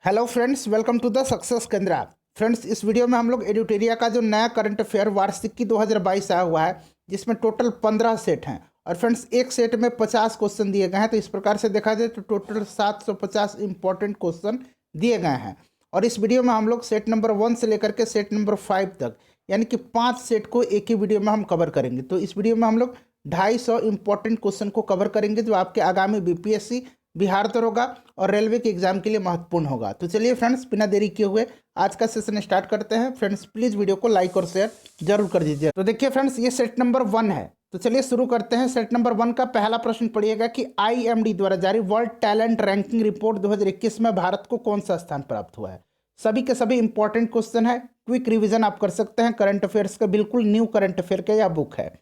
Hello friends, welcome to the Success Kendra. Friends, इस video में हम लोग एडुटेरिया का जो नया करंट अफेयर वार्षिकी 2022 आया हुआ है, जिसमें टोटल 15 सेट हैं। और फ्रेंड्स, एक सेट में 50 क्वेश्चन दिए गए हैं। तो इस प्रकार से देखा जाए तो टोटल 750 इंपॉर्टेंट क्वेश्चन दिए गए हैं। और इस वीडियो में हम लोग सेट नंबर 1 से लेकर के सेट नंबर 5 तक, यानी कि 5 सेट को एक ही वीडियो में हम कवर करेंगे। तो इस वीडियो में हम लोग 250 इंपॉर्टेंट क्वेश्चन को कवर करेंगे, जो आपके आगामी बीपीएससी, बिहार दरोगा और रेलवे के एग्जाम के लिए महत्वपूर्ण होगा। तो चलिए फ्रेंड्स, बिना देरी किए हुए आज का सेशन स्टार्ट करते हैं। फ्रेंड्स, प्लीज वीडियो को लाइक और शेयर जरूर कर दीजिए। तो देखिए फ्रेंड्स, ये सेट नंबर 1 है। तो चलिए शुरू करते हैं। सेट नंबर 1 का पहला प्रश्न पढ़िएगा कि आईएमडी द्वारा जारी वर्ल्ड टैलेंट रैंकिंग रिपोर्ट 2021 में भारत को कौन सा स्थान प्राप्त हुआ है। सभी के सभी इंपॉर्टेंट क्वेश्चन है, क्विक रिवीजन आप कर सकते हैं। करंट अफेयर्स का बिल्कुल न्यू करंट अफेयर का यह बुक है।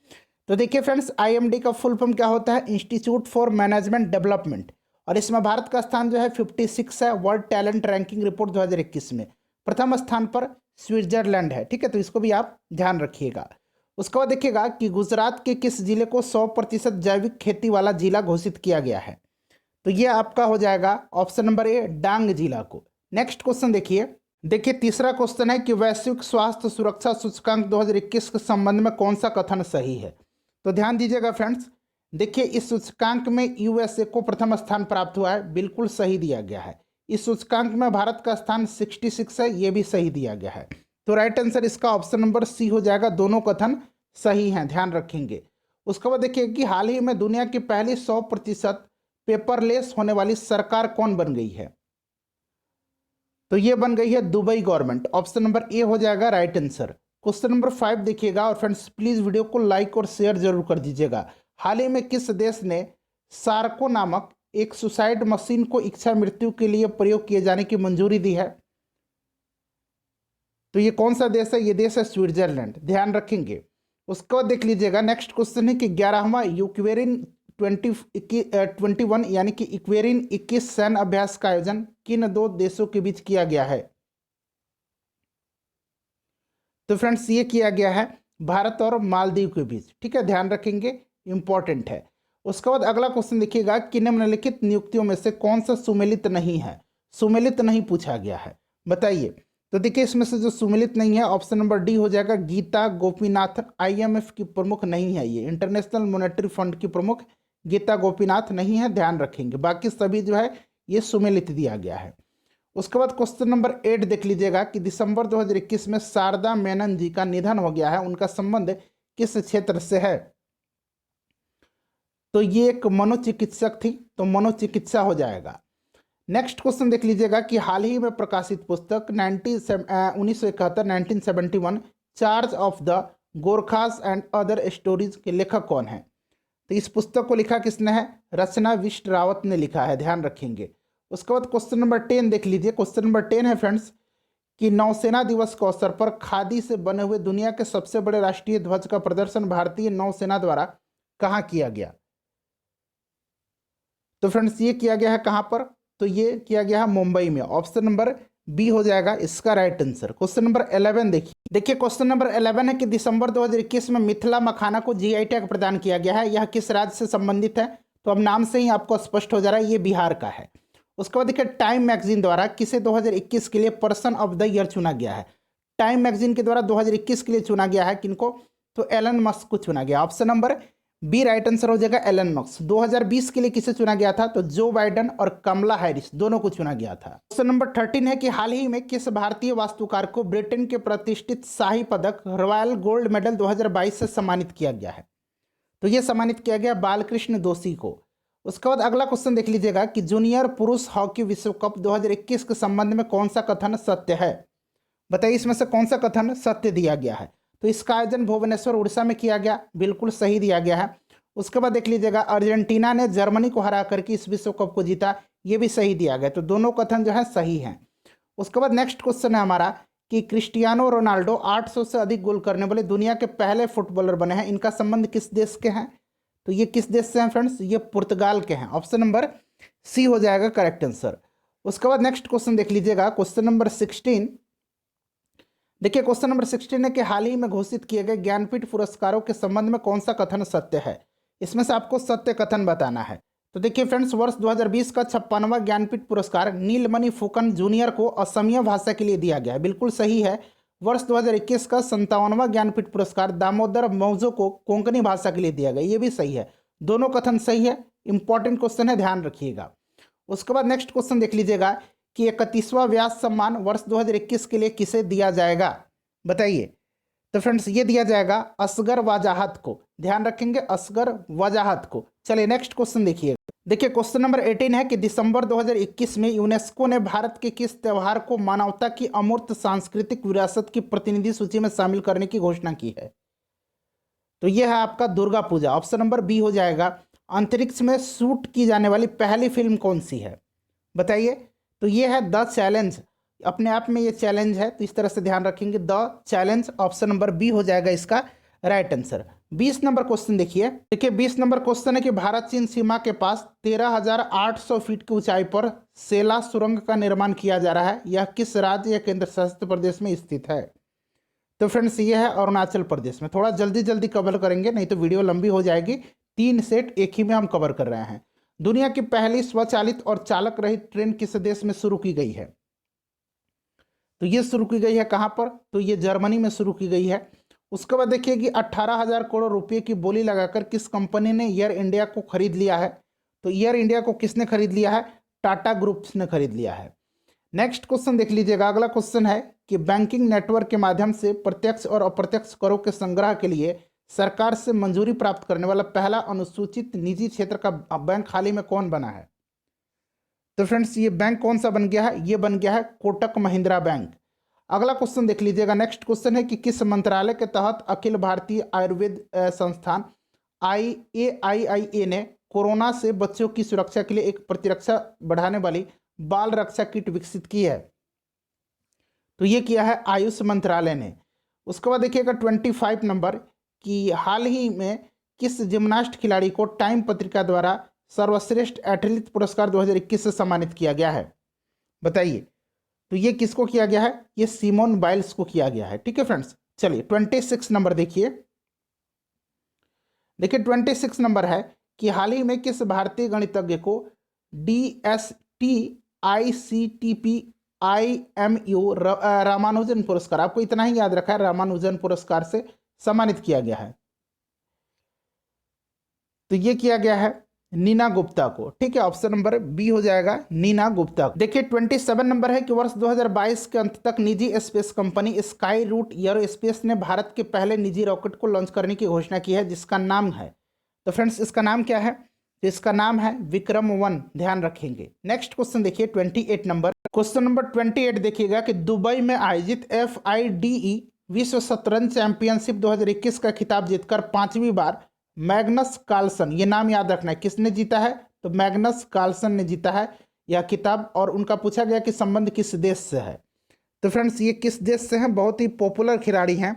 तो देखिए फ्रेंड्स, आईएमडी का फुल फॉर्म क्या होता है? Institute for management development. और इसमें भारत का स्थान जो है 56 है वर्ल्ड टैलेंट रैंकिंग रिपोर्ट 2021 में। प्रथम स्थान पर स्विट्जरलैंड है। ठीक है, तो इसको भी आप ध्यान रखिएगा। उसके बाद देखिएगा कि गुजरात के किस जिले को 100% जैविक खेती वाला जिला घोषित किया गया है। तो ये आपका हो जाएगा ऑप्शन नंबर ए, डांग जिला को। नेक्स्ट क्वेश्चन देखिए तीसरा क्वेश्चन है कि वैश्विक स्वास्थ्य सुरक्षा सूचकांक 2021 के संबंध में कौन सा कथन सही है। तो ध्यान दीजिएगा फ्रेंड्स, देखिए इस सूचकांक में यूएसए को प्रथम स्थान प्राप्त हुआ है, बिल्कुल सही दिया गया है। इस सूचकांक में भारत का स्थान 66 है, ये भी सही दिया गया है। तो राइट आंसर इसका ऑप्शन नंबर सी हो जाएगा। दोनों कथन सही हैं, ध्यान रखेंगे। उसके बाद देखिए कि हाल ही में दुनिया की पहली 100% पेपरलेस होने वाली सरकार कौन बन गई है। तो ये बन गई है दुबई गवर्नमेंट। ऑप्शन नंबर ए हो जाएगा राइट आंसर। क्वेश्चन नंबर 5 देखिएगा। और फ्रेंड्स, प्लीज वीडियो को लाइक और शेयर जरूर कर दीजिएगा। हाल ही में किस देश ने सार्को नामक एक सुसाइड मशीन को इच्छा मृत्यु के लिए प्रयोग किए जाने की मंजूरी दी है। तो ये कौन सा देश है? ये देश है स्विट्जरलैंड, ध्यान रखेंगे। उसके बाद देख लीजिएगा, नेक्स्ट क्वेश्चन है कि 11वां यूक्रेन 21 यानी कि इक्वेरिन 21 सैन्य अभ्यास का आयोजन किन दो देशों के बीच किया गया है। तो फ्रेंड्स, ये किया गया है भारत और मालदीव के बीच। ठीक है, ध्यान रखेंगे, इंपॉर्टेंट है। उसके बाद अगला क्वेश्चन देखिएगा कि निम्नलिखित नियुक्तियों में से कौन सा सुमेलित नहीं है। सुमेलित नहीं पूछा गया है, बताइए। तो देखिए इसमें से जो सुमेलित नहीं है, ऑप्शन नंबर डी हो जाएगा गीता गोपीनाथ। आईएमएफ की प्रमुख नहीं है, ये इंटरनेशनल मॉनेटरी फंड की प्रमुख गीता गोपीनाथ नहीं है, ध्यान रखेंगे। बाकी सभी जो है ये सुमेलित दिया गया है। उसके बाद क्वेश्चन नंबर 8 देख लीजिएगा कि दिसंबर 2021 में शारदा मेनन जी का निधन हो गया है, उनका संबंध किस क्षेत्र से है। तो ये एक मनोचिकित्सक थी, तो मनोचिकित्सा हो जाएगा। नेक्स्ट क्वेश्चन देख लीजिएगा कि हाल ही में प्रकाशित पुस्तक 1971 charge of the Gorkhas and other stories के लेखक कौन है। तो इस पुस्तक को लिखा किसने है? रचना विष्ट रावत ने लिखा है, ध्यान रखेंगे। उसके बाद क्वेश्चन नंबर 10 देख लीजिए। क्वेश्चन नंबर 10 है फ्रेंड्स कि नौसेना दिवस के अवसर पर खादी से बने हुए दुनिया के सबसे बड़े राष्ट्रीय ध्वज का प्रदर्शन भारतीय नौसेना द्वारा कहाँ किया गया। तो फ्रेंड्स, ये किया गया है कहाँ पर? तो ये किया गया है मुंबई में। ऑप्शन नंबर बी हो जाएगा इसका राइट आंसर। क्वेश्चन नंबर 11 देखिए क्वेश्चन नंबर 11 है कि दिसंबर 2021 में मिथिला मखाना को जीआई टैग प्रदान किया गया है, यह किस राज्य से संबंधित है। तो अब नाम से ही आपको स्पष्ट हो जा रहा है, ये बिहार का है। उसके बाद देखिए टाइम मैगजीन द्वारा किसे 2021 के लिए पर्सन ऑफ द ईयर चुना गया है। टाइम मैगजीन के द्वारा 2021 के लिए चुना गया है किनको? तो एलन मस्क को चुना गया। Option number B right answer हो जाएगा एलन मस्क। 2020 के लिए किसे चुना गया था? तो जो बाइडन और कमला हैरिस दोनों को चुना गया था। क्वेश्चन नंबर 13 है कि हाल ही में किस भारतीय वास्तुकार को ब्रिटेन के प्रतिष्ठित शाही पदक रॉयल गोल्ड मेडल 2022 से सम्मानित किया गया है। तो ये सम्मानित किया गया बालकृष्ण दोषी को। उसके बाद अगला क्वेश्चन देख लीजिएगा कि जूनियर पुरुष हॉकी विश्व कप 2021 के संबंध में कौन सा कथन सत्य है। बताइए इसमें से कौन सा कथन सत्य दिया गया है। तो इसका आयोजन भुवनेश्वर उड़ीसा में किया गया, बिल्कुल सही दिया गया है। उसके बाद देख लीजिएगा अर्जेंटीना ने जर्मनी को हरा करके इस विश्व कप को जीता, ये भी सही दिया गया। तो दोनों कथन जो है सही हैं। उसके बाद नेक्स्ट क्वेश्चन है हमारा कि क्रिस्टियानो रोनाल्डो 800 से अधिक गोल करने वाले दुनिया के पहले फुटबॉलर बने हैं, इनका संबंध किस देश के हैं। तो ये किस देश से हैं फ्रेंड्स? ये पुर्तगाल के हैं। ऑप्शन नंबर सी हो जाएगा करेक्ट आंसर। उसके बाद नेक्स्ट क्वेश्चन देख लीजिएगा क्वेश्चन नंबर 16। देखिए क्वेश्चन नंबर 16 है कि हाल ही में घोषित किए गए ज्ञानपीठ पुरस्कारों के संबंध में कौन सा कथन सत्य है। इसमें से आपको सत्य कथन बताना है। तो देखिए फ्रेंड्स, वर्ष 2020 का 56वां ज्ञानपीठ पुरस्कार नीलमणि फुकन जूनियर को असमिया भाषा के लिए दिया गया है, बिल्कुल सही है। वर्ष 2021 का 57वां ज्ञानपीठ पुरस्कार दामोदर मौजो को कोंकणी भाषा के लिए दिया गया, ये भी सही है। दोनों कथन सही है, इंपॉर्टेंट क्वेश्चन है, ध्यान रखिएगा। उसके बाद नेक्स्ट क्वेश्चन देख लीजिएगा कि 31वां व्यास सम्मान वर्ष 2021 के लिए किसे दिया जाएगा, बताइए। तो फ्रेंड्स ये दिया जाएगा असगर वजाहत को, ध्यान रखेंगे, असगर वजाहत को। चलिए नेक्स्ट क्वेश्चन देखिए। देखिए क्वेश्चन नंबर 18 है कि दिसंबर 2021 में यूनेस्को ने भारत के किस त्यौहार को मानवता की अमूर्त सांस्कृतिक विरासत की प्रतिनिधि सूची में शामिल करने की घोषणा की है। तो यह है आपका Durga Puja. Option number B हो जाएगा। अंतरिक्ष में शूट की जाने वाली पहली फिल्म कौन सी है, बताइए। तो यह है द चैलेंज, अपने आप में ये चैलेंज है, तो इस तरह से ध्यान रखेंगे, the challenge. Option number B हो जाएगा इसका राइट आंसर। 20 नंबर क्वेश्चन देखिए। 20 नंबर क्वेश्चन है कि भारत चीन सीमा के पास 13,800 फीट की ऊंचाई पर सेला सुरंग का निर्माण किया जा रहा है, यह किस राज्य या केंद्र शासित प्रदेश में स्थित है। तो फ्रेंड्स ये है अरुणाचल प्रदेश में। थोड़ा जल्दी जल्दी कवर करेंगे, नहीं तो वीडियो लंबी हो जाएगी। 3 सेट एक ही में हम कवर कर रहे हैं। दुनिया की पहली स्वचालित और चालक रहित ट्रेन किस देश में शुरू की गई है। तो ये शुरू की गई है कहाँ पर, तो ये जर्मनी में शुरू की गई है। उसके बाद देखिए कि 18,000 करोड़ रुपए की बोली लगाकर किस कंपनी ने एयर इंडिया को खरीद लिया है। तो एयर इंडिया को किसने खरीद लिया है, टाटा ग्रुप ने खरीद लिया है। नेक्स्ट क्वेश्चन देख लीजिएगा। अगला क्वेश्चन है कि बैंकिंग नेटवर्क के माध्यम से प्रत्यक्ष और अप्रत्यक्ष करों के संग्रह के लिए सरकार से मंजूरी प्राप्त करने वाला पहला अनुसूचित निजी क्षेत्र का बैंक हाल ही में कौन बना है। तो फ्रेंड्स ये बैंक कौन सा बन गया है, ये बन गया है कोटक महिंद्रा बैंक। अगला क्वेश्चन देख लीजिएगा। नेक्स्ट क्वेश्चन है कि किस मंत्रालय के तहत अखिल भारतीय आयुर्वेद संस्थान AIIA ने कोरोना से बच्चों की सुरक्षा के लिए एक प्रतिरक्षा बढ़ाने वाली बाल रक्षा किट विकसित की है। तो ये किया है आयुष मंत्रालय ने। उसके बाद देखिएगा 25 नंबर कि हाल ही में किस जिम्नास्ट खिलाड़ी को टाइम पत्रिका द्वारा सर्वश्रेष्ठ एथलीट पुरस्कार 2021 से सम्मानित किया गया है, बताइए। तो ये किसको किया गया है, ये सिमोन बाइल्स को किया गया है। ठीक है फ्रेंड्स, चलिए 26 नंबर देखिए। 26 नंबर है कि हाल ही में किस भारतीय गणितज्ञ को DST ICTP IMU रामानुजन पुरस्कार, आपको इतना ही याद रखा है, रामानुजन पुरस्कार से सम्मानित किया गया है। तो ये किया गया है नीना गुप्ता को। ठीक है, ऑप्शन नंबर बी हो जाएगा नीना गुप्ता। देखिए 27 नंबर है कि वर्ष 2022 के अंत तक निजी space company Skyroot Aerospace ने भारत के पहले निजी रॉकेट को लॉन्च करने की घोषणा की है, जिसका नाम है, तो फ्रेंड्स इसका नाम क्या है, तो इसका नाम है विक्रम-1, ध्यान रखेंगे। नेक्स्ट क्वेश्चन देखिए 28 नंबर। क्वेश्चन नंबर 28 देखिएगा कि दुबई में आयोजित FIDE विश्व शतरंज चैंपियनशिप 2021 का खिताब जीतकर 5वीं बार मैग्नस कार्लसन, ये नाम याद रखना है, किसने जीता है, तो मैग्नस कार्लसन ने जीता है यह खिताब। और उनका पूछा गया कि संबंध किस देश से है। तो फ्रेंड्स ये किस देश से हैं, बहुत ही पॉपुलर खिलाड़ी हैं,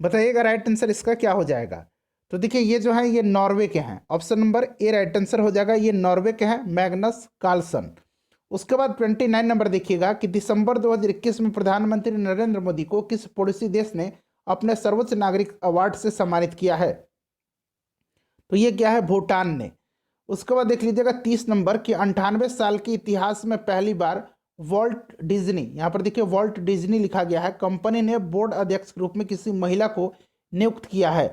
बताइएगा राइट आंसर इसका क्या हो जाएगा। तो देखिए ये जो है ये नॉर्वे के हैं, option number A right answer हो जाएगा, ये नॉर्वे के हैं मैग्नस कार्लसन। उसके बाद 29 नंबर देखिएगा कि दिसंबर 2021 में प्रधानमंत्री नरेंद्र मोदी को किस पड़ोसी देश ने अपने सर्वोच्च नागरिक अवार्ड से सम्मानित किया है। तो ये क्या है, भूटान ने। उसके बाद देख लीजिएगा 30 नंबर कि 98 साल के इतिहास में पहली बार वॉल्ट डिज्नी, यहाँ पर देखिए वॉल्ट डिज्नी लिखा गया है, कंपनी ने बोर्ड अध्यक्ष के रूप में किसी महिला को नियुक्त किया है।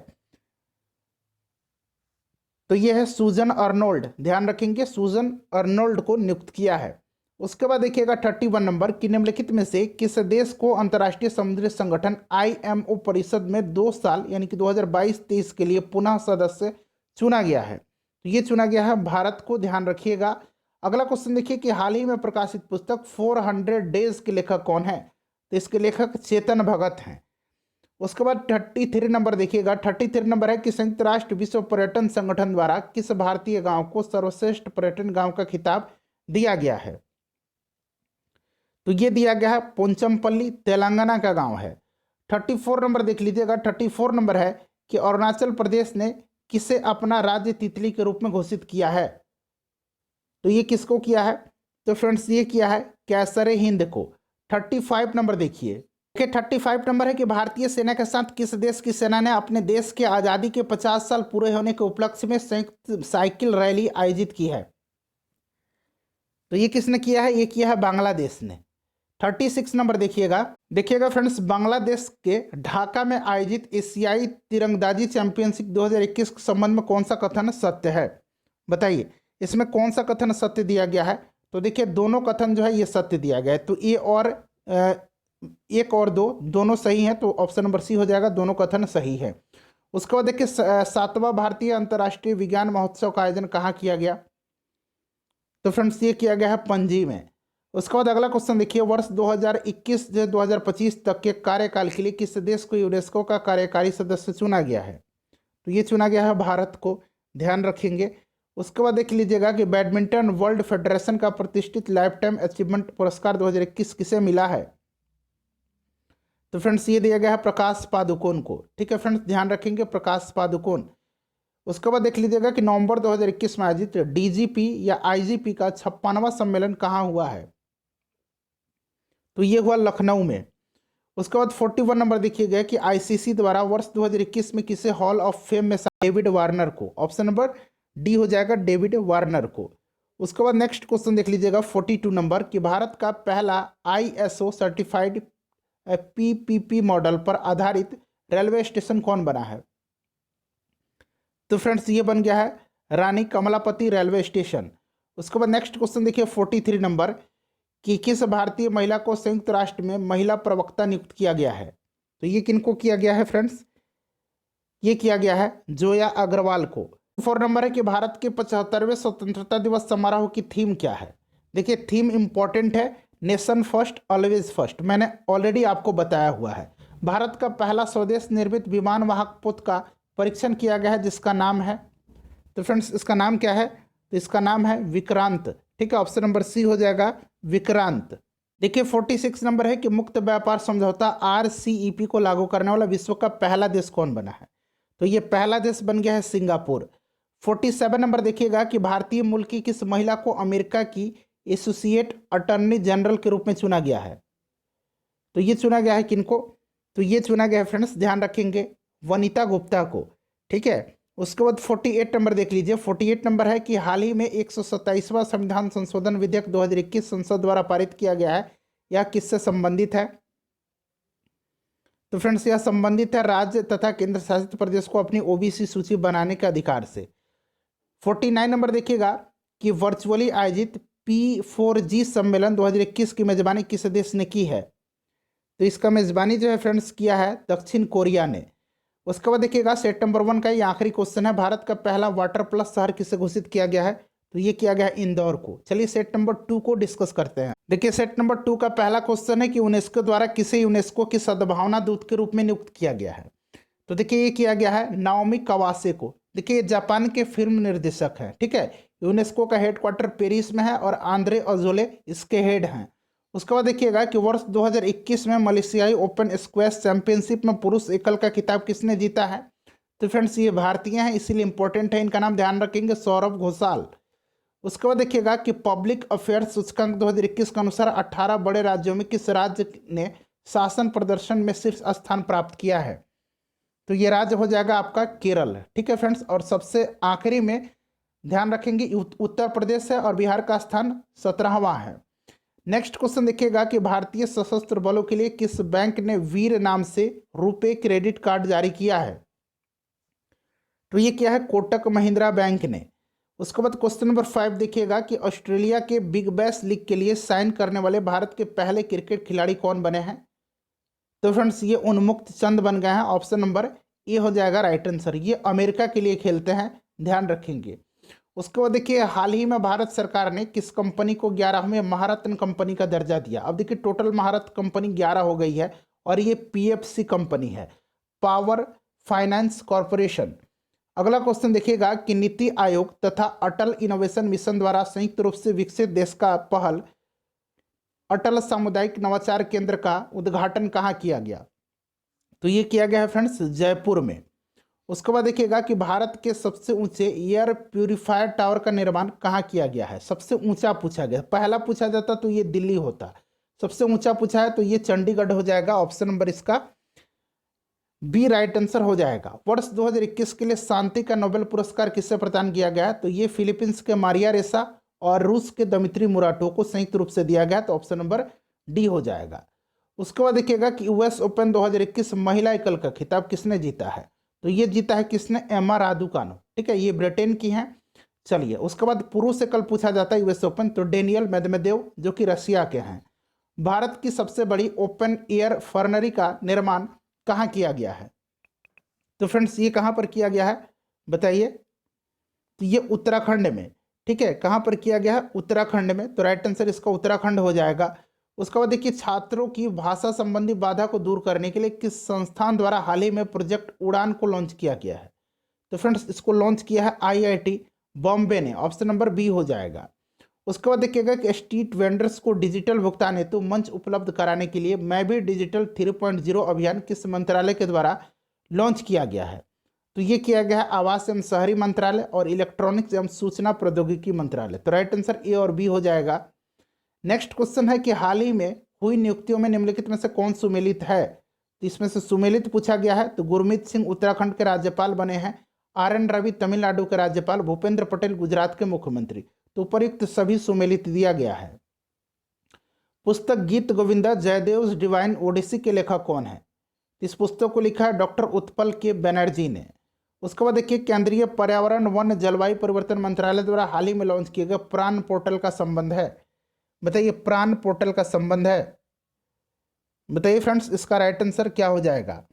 तो ये है सूजन अर्नोल्ड, ध्यान रखेंगे, सूजन अर्नोल्ड को नियुक्त किया है। उसके बाद देखिएगा 31 नंबर कि निम्नलिखित में से किस देश को अंतर्राष्ट्रीय समुद्री संगठन IMO परिषद में 2 साल यानी कि 2022-23 के लिए पुनः सदस्य चुना गया है। तो ये चुना गया है भारत को, ध्यान रखिएगा। अगला क्वेश्चन देखिए कि हाल ही में प्रकाशित पुस्तक 400 डेज के लेखक कौन है, तो इसके लेखक चेतन भगत हैं। उसके बाद 33 नंबर देखिएगा। 33 नंबर है कि संयुक्त राष्ट्र विश्व पर्यटन संगठन द्वारा किस भारतीय गांव को सर्वश्रेष्ठ पर्यटन गांव का खिताब दिया गया है। तो ये दिया गया है पोंचमपल्ली, तेलंगाना का गांव है। 34 नंबर देख लीजिएगा। 34 नंबर है कि अरुणाचल प्रदेश ने किसे अपना राज्य तितली के रूप में घोषित किया है। तो ये किसको किया है, तो फ्रेंड्स ये किया है कैसर हिंद को। 35 नंबर देखिए। 35 नंबर है कि भारतीय सेना के साथ किस देश की सेना ने अपने देश के आज़ादी के 50 साल पूरे होने के उपलक्ष्य में संयुक्त साइकिल रैली आयोजित की है। तो ये किसने किया है? ये किया है बांग्लादेश ने। 36 नंबर देखिएगा फ्रेंड्स, बांग्लादेश के ढाका में आयोजित एशियाई तीरंदाजी चैंपियनशिप 2021 के संबंध में कौन सा कथन सत्य है? बताइए, इसमें कौन सा कथन सत्य दिया गया है? तो देखिए दोनों कथन जो है ये सत्य दिया गया है। तो ए और एक और दो दोनों सही हैं, तो ऑप्शन नंबर सी हो जाएगा, दोनों कथन सही है। उसके बाद देखिए 7वां भारतीय अंतर्राष्ट्रीय विज्ञान महोत्सव का आयोजन कहाँ किया गया? तो फ्रेंड्स ये किया गया है पणजी में। उसके बाद अगला क्वेश्चन देखिए, वर्ष 2021 से 2025 तक के कार्यकाल के लिए किस देश को यूनेस्को का कार्यकारी सदस्य चुना गया है? तो ये चुना गया है भारत को, ध्यान रखेंगे। उसके बाद देख लीजिएगा कि बैडमिंटन वर्ल्ड फेडरेशन का प्रतिष्ठित लाइफ टाइम अचीवमेंट पुरस्कार 2021 किसे मिला है? तो फ्रेंड्स ये दिया गया है प्रकाश पादुकोण को। ठीक है फ्रेंड्स, ध्यान रखेंगे, प्रकाश पादुकोण। उसके बाद देख लीजिएगा कि नवंबर 2021 में आयोजित डीजीपी या आईजीपी का 56वां सम्मेलन कहाँ हुआ है? तो ये हुआ लखनऊ में। उसके बाद 41 नंबर देखिएगा कि आईसीसी द्वारा वर्ष 2021 में किसे हॉल ऑफ फेम में डेविड वार्नर को? ऑप्शन नंबर डी हो जाएगा, डेविड वार्नर को। उसके बाद नेक्स्ट क्वेश्चन देख लीजिएगा 42 नंबर कि भारत का पहला आईएसओ सर्टिफाइड पीपीपी मॉडल पर आधारित रेलवे स्टेशन कौन बना है? तो फ्रेंड्स ये बन गया है रानी कमलापति रेलवे स्टेशन। उसके बाद नेक्स्ट क्वेश्चन देखिए 43 नंबर कि किस भारतीय महिला को संयुक्त राष्ट्र में महिला प्रवक्ता नियुक्त किया गया है? तो ये किनको किया गया है फ्रेंड्स? ये किया गया है जोया अग्रवाल को। 4 नंबर है कि भारत के 75वें स्वतंत्रता दिवस समारोह की थीम क्या है? देखिए थीम इंपॉर्टेंट है, नेशन फर्स्ट ऑलवेज फर्स्ट, मैंने ऑलरेडी आपको बताया हुआ है। भारत का पहला स्वदेश निर्मित विमान वाहक पोत का परीक्षण किया गया है जिसका नाम है, तो फ्रेंड्स इसका नाम क्या है? तो इसका नाम है विक्रांत। ठीक है, ऑप्शन नंबर सी हो जाएगा, विक्रांत। देखिए 46 नंबर है कि मुक्त व्यापार समझौता आरसीईपी को लागू करने वाला विश्व का पहला देश कौन बना है? तो ये पहला देश बन गया है सिंगापुर। 47 नंबर देखिएगा कि भारतीय मूल की किस महिला को अमेरिका की एसोसिएट अटॉर्नी जनरल के रूप में चुना गया है? तो ये चुना गया है किनको? तो ये चुना गया है फ्रेंड्स, ध्यान रखेंगे, वनिता गुप्ता को। ठीक है, उसके बाद 48 नंबर देख लीजिए। 48 नंबर है कि हाल ही में 127वां संविधान संशोधन विधेयक 2021 संसद द्वारा पारित किया गया है, यह किससे संबंधित है? तो फ्रेंड्स यह संबंधित है राज्य तथा केंद्र शासित प्रदेश को अपनी ओबीसी सूची बनाने के अधिकार से। 49 नंबर देखिएगा कि वर्चुअली आयोजित P4G सम्मेलन 2021 की मेजबानी किस देश ने की है? तो इसका मेजबानी जो है फ्रेंड्स किया है दक्षिण कोरिया ने। उसके बाद देखिएगा सेट नंबर 1 का ये आखिरी क्वेश्चन है, भारत का पहला वाटर प्लस शहर किसे घोषित किया गया है? तो ये किया गया है इंदौर को। चलिए सेट नंबर 2 को डिस्कस करते हैं। देखिए सेट नंबर 2 का पहला क्वेश्चन है कि यूनेस्को द्वारा किसे यूनेस्को की सद्भावना दूत के रूप में नियुक्त किया गया है? तो देखिए ये किया गया है नाओमी कवासे को। देखिए जापान के फिल्म निर्देशक हैं। ठीक है, यूनेस्को का हेडक्वार्टर पेरिस में है और आंद्रे अजोले इसके हेड हैं। उसके बाद देखिएगा कि वर्ष 2021 में मलेशियाई ओपन स्क्वैश चैंपियनशिप में पुरुष एकल का खिताब किसने जीता है? तो फ्रेंड्स ये भारतीय हैं, इसीलिए इंपॉर्टेंट है, इनका नाम ध्यान रखेंगे, सौरभ घोषाल। उसके बाद देखिएगा कि पब्लिक अफेयर्स सूचकांक 2021 के अनुसार 18 बड़े राज्यों में किस राज्य ने शासन प्रदर्शन में शीर्ष स्थान प्राप्त किया है? तो ये राज्य हो जाएगा आपका केरल। ठीक है फ्रेंड्स, और सबसे आखिरी में ध्यान रखेंगे उत्तर प्रदेश है और बिहार का स्थान 17वां है। नेक्स्ट क्वेश्चन देखिएगा कि भारतीय सशस्त्र बलों के लिए किस बैंक ने वीर नाम से रुपए क्रेडिट कार्ड जारी किया है? तो ये क्या है? कोटक महिंद्रा बैंक ने। उसके बाद क्वेश्चन नंबर 5 देखिएगा कि ऑस्ट्रेलिया के बिग बैश लीग के लिए साइन करने वाले भारत के पहले क्रिकेट खिलाड़ी कौन बने हैं? तो फ्रेंड्स ये उन्मुक्त चंद बन गए हैं, ऑप्शन नंबर ए हो जाएगा राइट आंसर। ये अमेरिका के लिए खेलते हैं, ध्यान रखेंगे। उसके बाद देखिए हाल ही में भारत सरकार ने किस कंपनी को 11वें महारत्न कंपनी का दर्जा दिया? अब देखिए टोटल महारत्न कंपनी 11 हो गई है और ये पीएफसी कंपनी है, पावर फाइनेंस कॉरपोरेशन। अगला क्वेश्चन देखिएगा कि नीति आयोग तथा अटल इनोवेशन मिशन द्वारा संयुक्त रूप से विकसित देश का पहल अटल सामुदायिक नवाचार केंद्र का उद्घाटन कहाँ किया गया? तो ये किया गया है फ्रेंड्स जयपुर में। उसके बाद देखिएगा कि भारत के सबसे ऊंचे एयर प्यूरिफायर टावर का निर्माण कहाँ किया गया है? सबसे ऊंचा पूछा गया, पहला पूछा जाता तो ये दिल्ली होता, सबसे ऊंचा पूछा है तो ये चंडीगढ़ हो जाएगा। ऑप्शन नंबर इसका बी राइट आंसर हो जाएगा। वर्ष 2021 के लिए शांति का नोबेल पुरस्कार किससे प्रदान किया गया? तो ये फिलीपींस के मारिया रेसा और रूस के दमित्री मुराटोव को संयुक्त रूप से दिया गया, तो ऑप्शन नंबर डी हो जाएगा। उसके बाद देखिएगा कि यूएस ओपन 2021 महिला एकल का खिताब किसने जीता है, तो ये जीता है किसने, एमा रादुकानु, ठीक है, ये ब्रिटेन की हैं। चलिए उसके बाद पुरुष एकल पूछा जाता है यूएस ओपन, तो डेनियल मेदवेदेव जो कि रशिया के हैं। भारत की सबसे बड़ी ओपन एयर फर्नरी का निर्माण कहाँ किया गया है, तो फ्रेंड्स ये कहाँ पर किया गया है बताइए, तो ये उत्तराखंड में, ठीक है, कहाँ पर किया गया है, उत्तराखंड में, तो राइट आंसर इसका उत्तराखंड हो जाएगा। उसके बाद देखिए छात्रों की भाषा संबंधी बाधा को दूर करने के लिए किस संस्थान द्वारा हाल ही में प्रोजेक्ट उड़ान को लॉन्च किया गया है, तो फ्रेंड्स इसको लॉन्च किया है आईआईटी बॉम्बे ने, ऑप्शन नंबर बी हो जाएगा। उसके बाद देखिएगा कि स्ट्रीट वेंडर्स को डिजिटल भुगतान हेतु मंच उपलब्ध कराने के लिए मैं भी डिजिटल 3.0 अभियान किस मंत्रालय के द्वारा लॉन्च किया गया है, तो ये किया गया है आवास एवं शहरी मंत्रालय और इलेक्ट्रॉनिक्स एवं सूचना प्रौद्योगिकी मंत्रालय, तो राइट आंसर ए और बी हो जाएगा। नेक्स्ट क्वेश्चन है कि हाल ही में हुई नियुक्तियों में निम्नलिखित में से कौन सुमेलित है, तो इसमें से सुमेलित पूछा गया है, तो गुरमीत सिंह उत्तराखंड के राज्यपाल बने हैं, RN रवि तमिलनाडु के राज्यपाल, भूपेंद्र पटेल गुजरात के मुख्यमंत्री, तो उपर्युक्त सभी सुमेलित दिया गया है। पुस्तक गीत गोविंदा जयदेव डिवाइन ओडिसी के लेखक कौन है, इस पुस्तक को लिखा है डॉक्टर उत्पल के बनर्जी ने। उसके बाद देखिए केंद्रीय पर्यावरण वन जलवायु परिवर्तन मंत्रालय द्वारा हाल ही में लॉन्च किए गए प्राण पोर्टल का संबंध है, बताइए प्राण पोर्टल का संबंध है, बताइए फ्रेंड्स इसका राइट आंसर क्या हो जाएगा,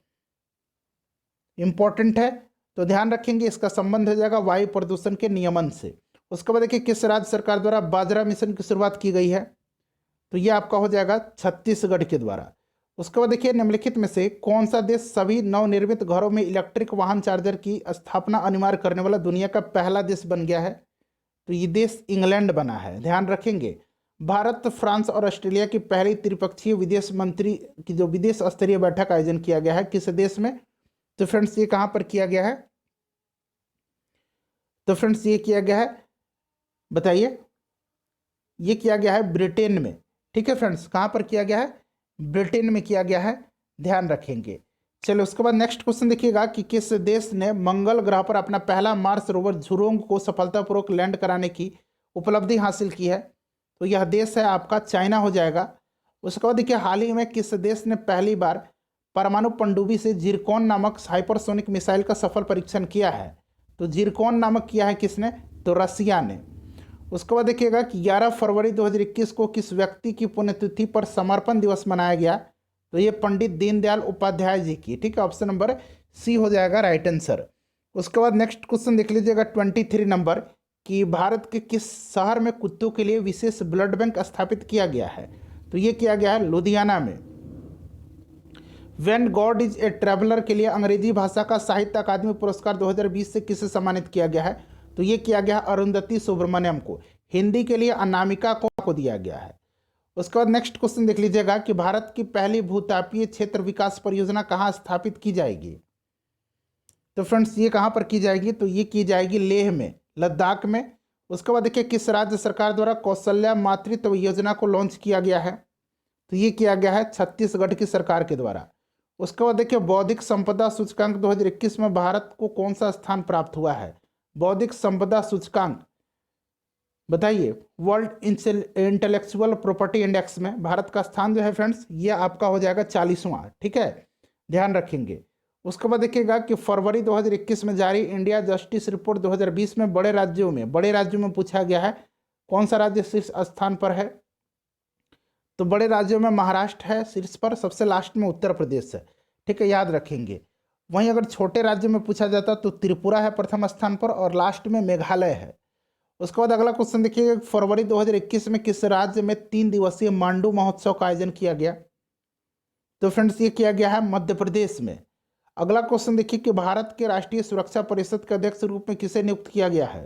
इंपॉर्टेंट है तो ध्यान रखेंगे, इसका संबंध हो जाएगा वायु प्रदूषण के नियमन से। उसके बाद देखिए किस राज्य सरकार द्वारा बाजरा मिशन की शुरुआत की गई है, तो ये आपका हो जाएगा छत्तीसगढ़ के द्वारा। उसके बाद देखिए निम्नलिखित में से कौन सा देश सभी नवनिर्मित घरों में इलेक्ट्रिक वाहन चार्जर की स्थापना अनिवार्य करने वाला दुनिया का पहला देश बन गया है, तो ये देश इंग्लैंड बना है, ध्यान रखेंगे। भारत, फ्रांस और ऑस्ट्रेलिया की पहली त्रिपक्षीय विदेश मंत्री की जो विदेश स्तरीय बैठक आयोजन किया गया है किस देश में, तो फ्रेंड्स ये कहाँ पर किया गया है, तो फ्रेंड्स ये किया गया है बताइए, ये किया गया है ब्रिटेन में, ठीक है फ्रेंड्स, कहाँ पर किया गया है, ब्रिटेन में किया गया है, ध्यान रखेंगे। चलिए उसके बाद नेक्स्ट क्वेश्चन देखिएगा कि किस देश ने मंगल ग्रह पर अपना पहला मार्स रोवर झुरोंग को सफलतापूर्वक लैंड कराने की उपलब्धि हासिल की है, तो यह देश है आपका चाइना हो जाएगा। उसके बाद देखिए हाल ही में किस देश ने पहली बार परमाणु पनडुब्बी से जिरकॉन नामक हाइपरसोनिक मिसाइल का सफल परीक्षण किया है, तो जिरकॉन नामक किया है किसने, तो रसिया ने। उसके बाद देखिएगा कि 11 फरवरी 2021 को किस व्यक्ति की पुण्यतिथि पर समर्पण दिवस मनाया गया, तो ये पंडित दीनदयाल उपाध्याय जी की, ठीक है, ऑप्शन नंबर सी हो जाएगा राइट आंसर। उसके बाद नेक्स्ट क्वेश्चन देख लीजिएगा 23 नंबर कि भारत के किस शहर में कुत्तों के लिए विशेष ब्लड बैंक स्थापित किया गया है, तो ये किया गया है लुधियाना में। When God is a traveller के लिए अंग्रेजी भाषा का साहित्य अकादमी पुरस्कार 2020 से किसे सम्मानित किया गया है, तो ये किया गया अरुंधति सुब्रमण्यम को। हिंदी के लिए अनामिका को दिया गया है। उसके बाद नेक्स्ट क्वेश्चन देख लीजिएगा कि भारत की पहली भूतापीय क्षेत्र विकास परियोजना कहाँ स्थापित की जाएगी, तो फ्रेंड्स ये कहाँ पर की जाएगी, तो ये की जाएगी लेह में, लद्दाख में। उसके बाद देखिए किस राज्य सरकार द्वारा कौशल्या मातृत्व योजना को लॉन्च किया गया है, तो ये किया गया है छत्तीसगढ़ की सरकार के द्वारा। उसके बाद देखिए बौद्धिक संपदा सूचकांक 2021 में भारत को कौन सा स्थान प्राप्त हुआ है, बौद्धिक संपदा सूचकांक बताइए, वर्ल्ड इंटेलेक्चुअल प्रॉपर्टी इंडेक्स में भारत का स्थान जो है फ्रेंड्स ये आपका हो जाएगा 40वां, ठीक है, ध्यान रखेंगे। उसके बाद देखिएगा कि फरवरी 2021 में जारी इंडिया जस्टिस रिपोर्ट 2020 में बड़े राज्यों में पूछा गया है कौन सा राज्य शीर्ष स्थान पर है, तो बड़े राज्यों में महाराष्ट्र है शीर्ष पर, सबसे लास्ट में उत्तर प्रदेश है, ठीक है, याद रखेंगे। वहीं अगर छोटे राज्य में पूछा जाता तो त्रिपुरा है प्रथम स्थान पर और लास्ट में मेघालय है। उसके बाद अगला क्वेश्चन देखिए फरवरी 2021 में किस राज्य में 3 दिवसीय मांडू महोत्सव का आयोजन किया गया, तो फ्रेंड्स ये किया गया है मध्य प्रदेश में। अगला क्वेश्चन देखिए कि भारत के राष्ट्रीय सुरक्षा परिषद के अध्यक्ष रूप में किसे नियुक्त किया गया है,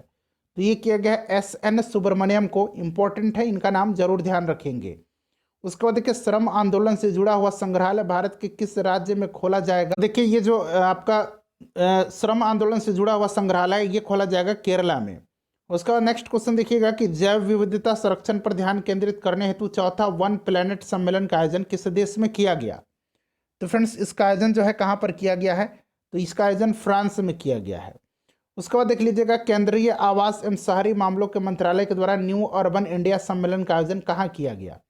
तो ये किया गया है SN सुब्रमण्यम को, इंपॉर्टेंट है, इनका नाम जरूर ध्यान रखेंगे। उसके बाद देखिए श्रम आंदोलन से जुड़ा हुआ संग्रहालय भारत के किस राज्य में खोला जाएगा, देखिए ये जो आपका श्रम आंदोलन से जुड़ा हुआ संग्रहालय ये खोला जाएगा केरला में। उसके बाद नेक्स्ट क्वेश्चन देखिएगा कि जैव विविधता संरक्षण पर ध्यान केंद्रित करने हेतु चौथा वन प्लेनेट सम्मेलन का आयोजन किस देश में किया गया, तो फ्रेंड्स इसका आयोजन जो है कहाँ पर किया गया है, तो इसका आयोजन फ्रांस में किया गया है। उसके बाद देख लीजिएगा केंद्रीय आवास एवं शहरी मामलों के मंत्रालय के द्वारा न्यू अर्बन इंडिया सम्मेलन का आयोजन कहाँ किया गया?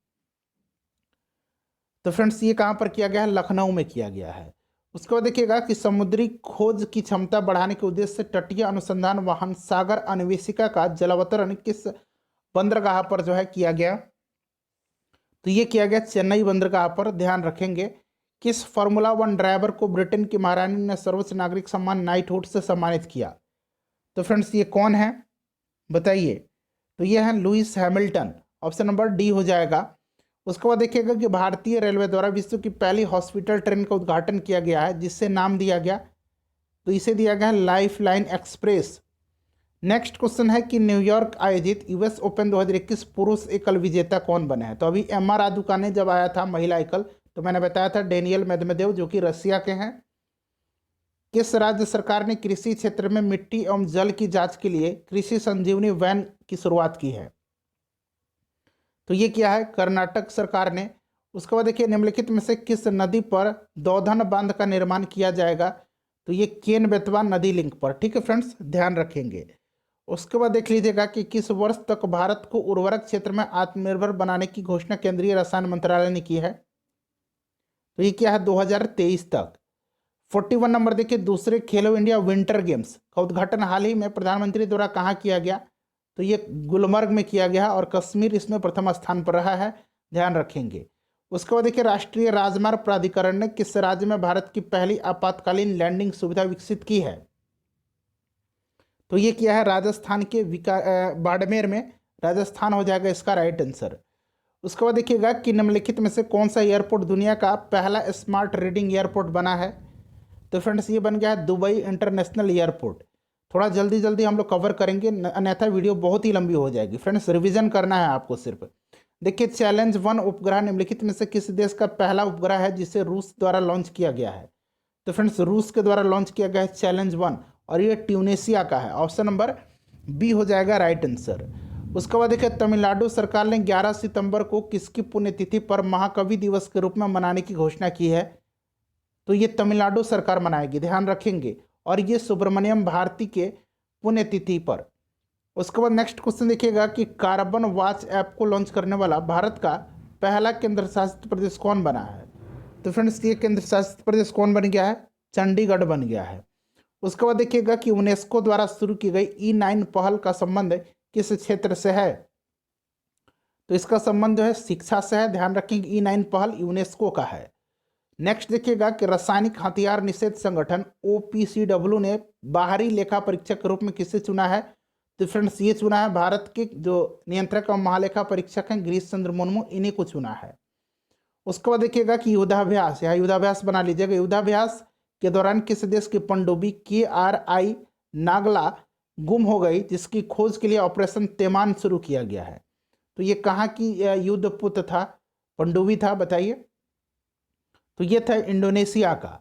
तो फ्रेंड्स ये कहाँ पर किया गया है? लखनऊ में किया गया है। उसके बाद देखिएगा कि समुद्री खोज की क्षमता बढ़ाने के उद्देश्य से तटीय अनुसंधान वाहन सागर अन्वेषिका का जलावतरण किस बंदरगाह पर जो है किया गया? तो ये किया गया चेन्नई बंदरगाह पर। ध्यान रखेंगे। किस फार्मूला 1 ड्राइवर को ब्रिटेन की महारानी ने सर्वोच्च नागरिक सम्मान नाइटहुड से सम्मानित किया? तो फ्रेंड्स ये कौन है बताइए? तो ये है Lewis Hamilton. Option number D हो जाएगा। उसके बाद देखिएगा कि भारतीय रेलवे द्वारा विश्व की पहली हॉस्पिटल ट्रेन का उद्घाटन किया गया है, जिससे नाम दिया गया, तो इसे दिया गया है life line express. Next question है कि न्यूयॉर्क आयोजित यूएस ओपन 2021 पुरुष एकल विजेता कौन बने हैं? तो अभी एम.आर. रादुकाने जब आया था महिला एकल, तो मैंने बताया था डेनियल मेदवेदेव, जो कि रसिया के हैं। किस राज्य सरकार ने कृषि क्षेत्र में मिट्टी एवं जल की जांच के लिए कृषि संजीवनी वैन की शुरुआत की है? तो ये क्या है? कर्नाटक सरकार ने। उसके बाद देखिए निम्नलिखित में से किस नदी पर दौधन बांध का निर्माण किया जाएगा? तो ये केन बेतवा नदी लिंक पर। ठीक है फ्रेंड्स, ध्यान रखेंगे। उसके बाद देख लीजिएगा कि किस वर्ष तक भारत को उर्वरक क्षेत्र में आत्मनिर्भर बनाने की घोषणा केंद्रीय रसायन मंत्रालय ने की है? तो ये क्या है? 2023 तक। 41 नंबर देखिए, दूसरे खेलो इंडिया विंटर गेम्स का उद्घाटन हाल ही में प्रधानमंत्री द्वारा कहाँ किया गया? तो ये गुलमर्ग में किया गया और कश्मीर इसमें प्रथम स्थान पर रहा है। ध्यान रखेंगे। उसके बाद देखिए राष्ट्रीय राजमार्ग प्राधिकरण ने किस राज्य में भारत की पहली आपातकालीन लैंडिंग सुविधा विकसित की है? तो ये क्या है? राजस्थान के बाड़मेर में। राजस्थान हो जाएगा इसका राइट आंसर। उसके बाद देखिएगा कि निम्नलिखित में से कौन सा एयरपोर्ट दुनिया का पहला स्मार्ट रीडिंग एयरपोर्ट बना है? तो फ्रेंड्स ये बन गया है दुबई इंटरनेशनल एयरपोर्ट। थोड़ा जल्दी जल्दी हम लोग कवर करेंगे, अन्यथा वीडियो बहुत ही लंबी हो जाएगी। फ्रेंड्स रिवीजन करना है आपको सिर्फ। देखिए चैलेंज 1 उपग्रह निम्नलिखित में से किस देश का पहला उपग्रह है जिसे रूस द्वारा लॉन्च किया गया है? तो फ्रेंड्स रूस के द्वारा लॉन्च किया गया है चैलेंज 1, और ये ट्यूनेशिया का है। ऑप्शन नंबर बी हो जाएगा राइट आंसर। उसके बाद देखिए तमिलनाडु सरकार ने 11 सितंबर को किसकी पुण्यतिथि पर महाकवि दिवस के रूप में मनाने की घोषणा की है? तो ये तमिलनाडु सरकार मनाएगी। ध्यान रखेंगे। और ये सुब्रमण्यम भारती के पुण्यतिथि पर। उसके बाद नेक्स्ट क्वेश्चन देखिएगा कि कार्बन वॉच ऐप को लॉन्च करने वाला भारत का पहला केंद्र शासित प्रदेश कौन बना है? तो फ्रेंड्स ये केंद्र शासित प्रदेश कौन बन गया है? चंडीगढ़ बन गया है। उसके बाद देखिएगा कि यूनेस्को द्वारा शुरू की गई E9 पहल का संबंध किस क्षेत्र से है? तो इसका संबंध जो है शिक्षा से है। ध्यान रखेंगे E9 पहल यूनेस्को का है। नेक्स्ट देखिएगा कि रासायनिक हथियार निषेध संगठन OPCW ने बाहरी लेखा परीक्षक के रूप में किसे चुना है? तो फ्रेंड्स ये चुना है भारत के जो नियंत्रक और महालेखा परीक्षक हैं गिरीश चंद्र मुर्मू, इन्हीं को चुना है। उसके बाद देखिएगा कि युद्धाभ्यास, यहाँ युद्धाभ्यास बना लीजिएगा। युद्धाभ्यास के दौरान किस देश की पनडुब्बी KRI नागला गुम हो गई, जिसकी खोज के लिए ऑपरेशन तेमान शुरू किया गया है? तो ये कहाँ की युद्धपुत था, पनडुब्बी था बताइए? तो ये था इंडोनेशिया का।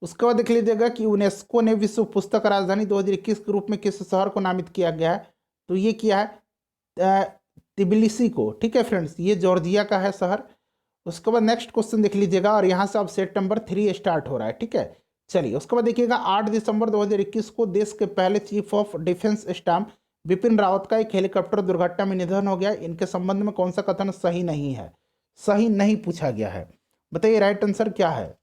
उसके बाद देख लीजिएगा कि यूनेस्को ने विश्व पुस्तक राजधानी 2021 के रूप में किस शहर को नामित किया गया है? तो ये किया है तिबिलिसी को। ठीक है फ्रेंड्स, ये जॉर्जिया का है शहर। उसके बाद नेक्स्ट क्वेश्चन देख लीजिएगा, और यहाँ से अब सेट नंबर 3 स्टार्ट हो रहा है। ठीक है, चलिए उसके बाद देखिएगा 8 दिसंबर 2021 को देश के पहले chief of defence staff Bipin Rawat का एक हेलीकॉप्टर दुर्घटना में निधन हो गया। इनके संबंध में कौन सा कथन सही नहीं है? सही नहीं पूछा गया है, बताइए राइट आंसर क्या है?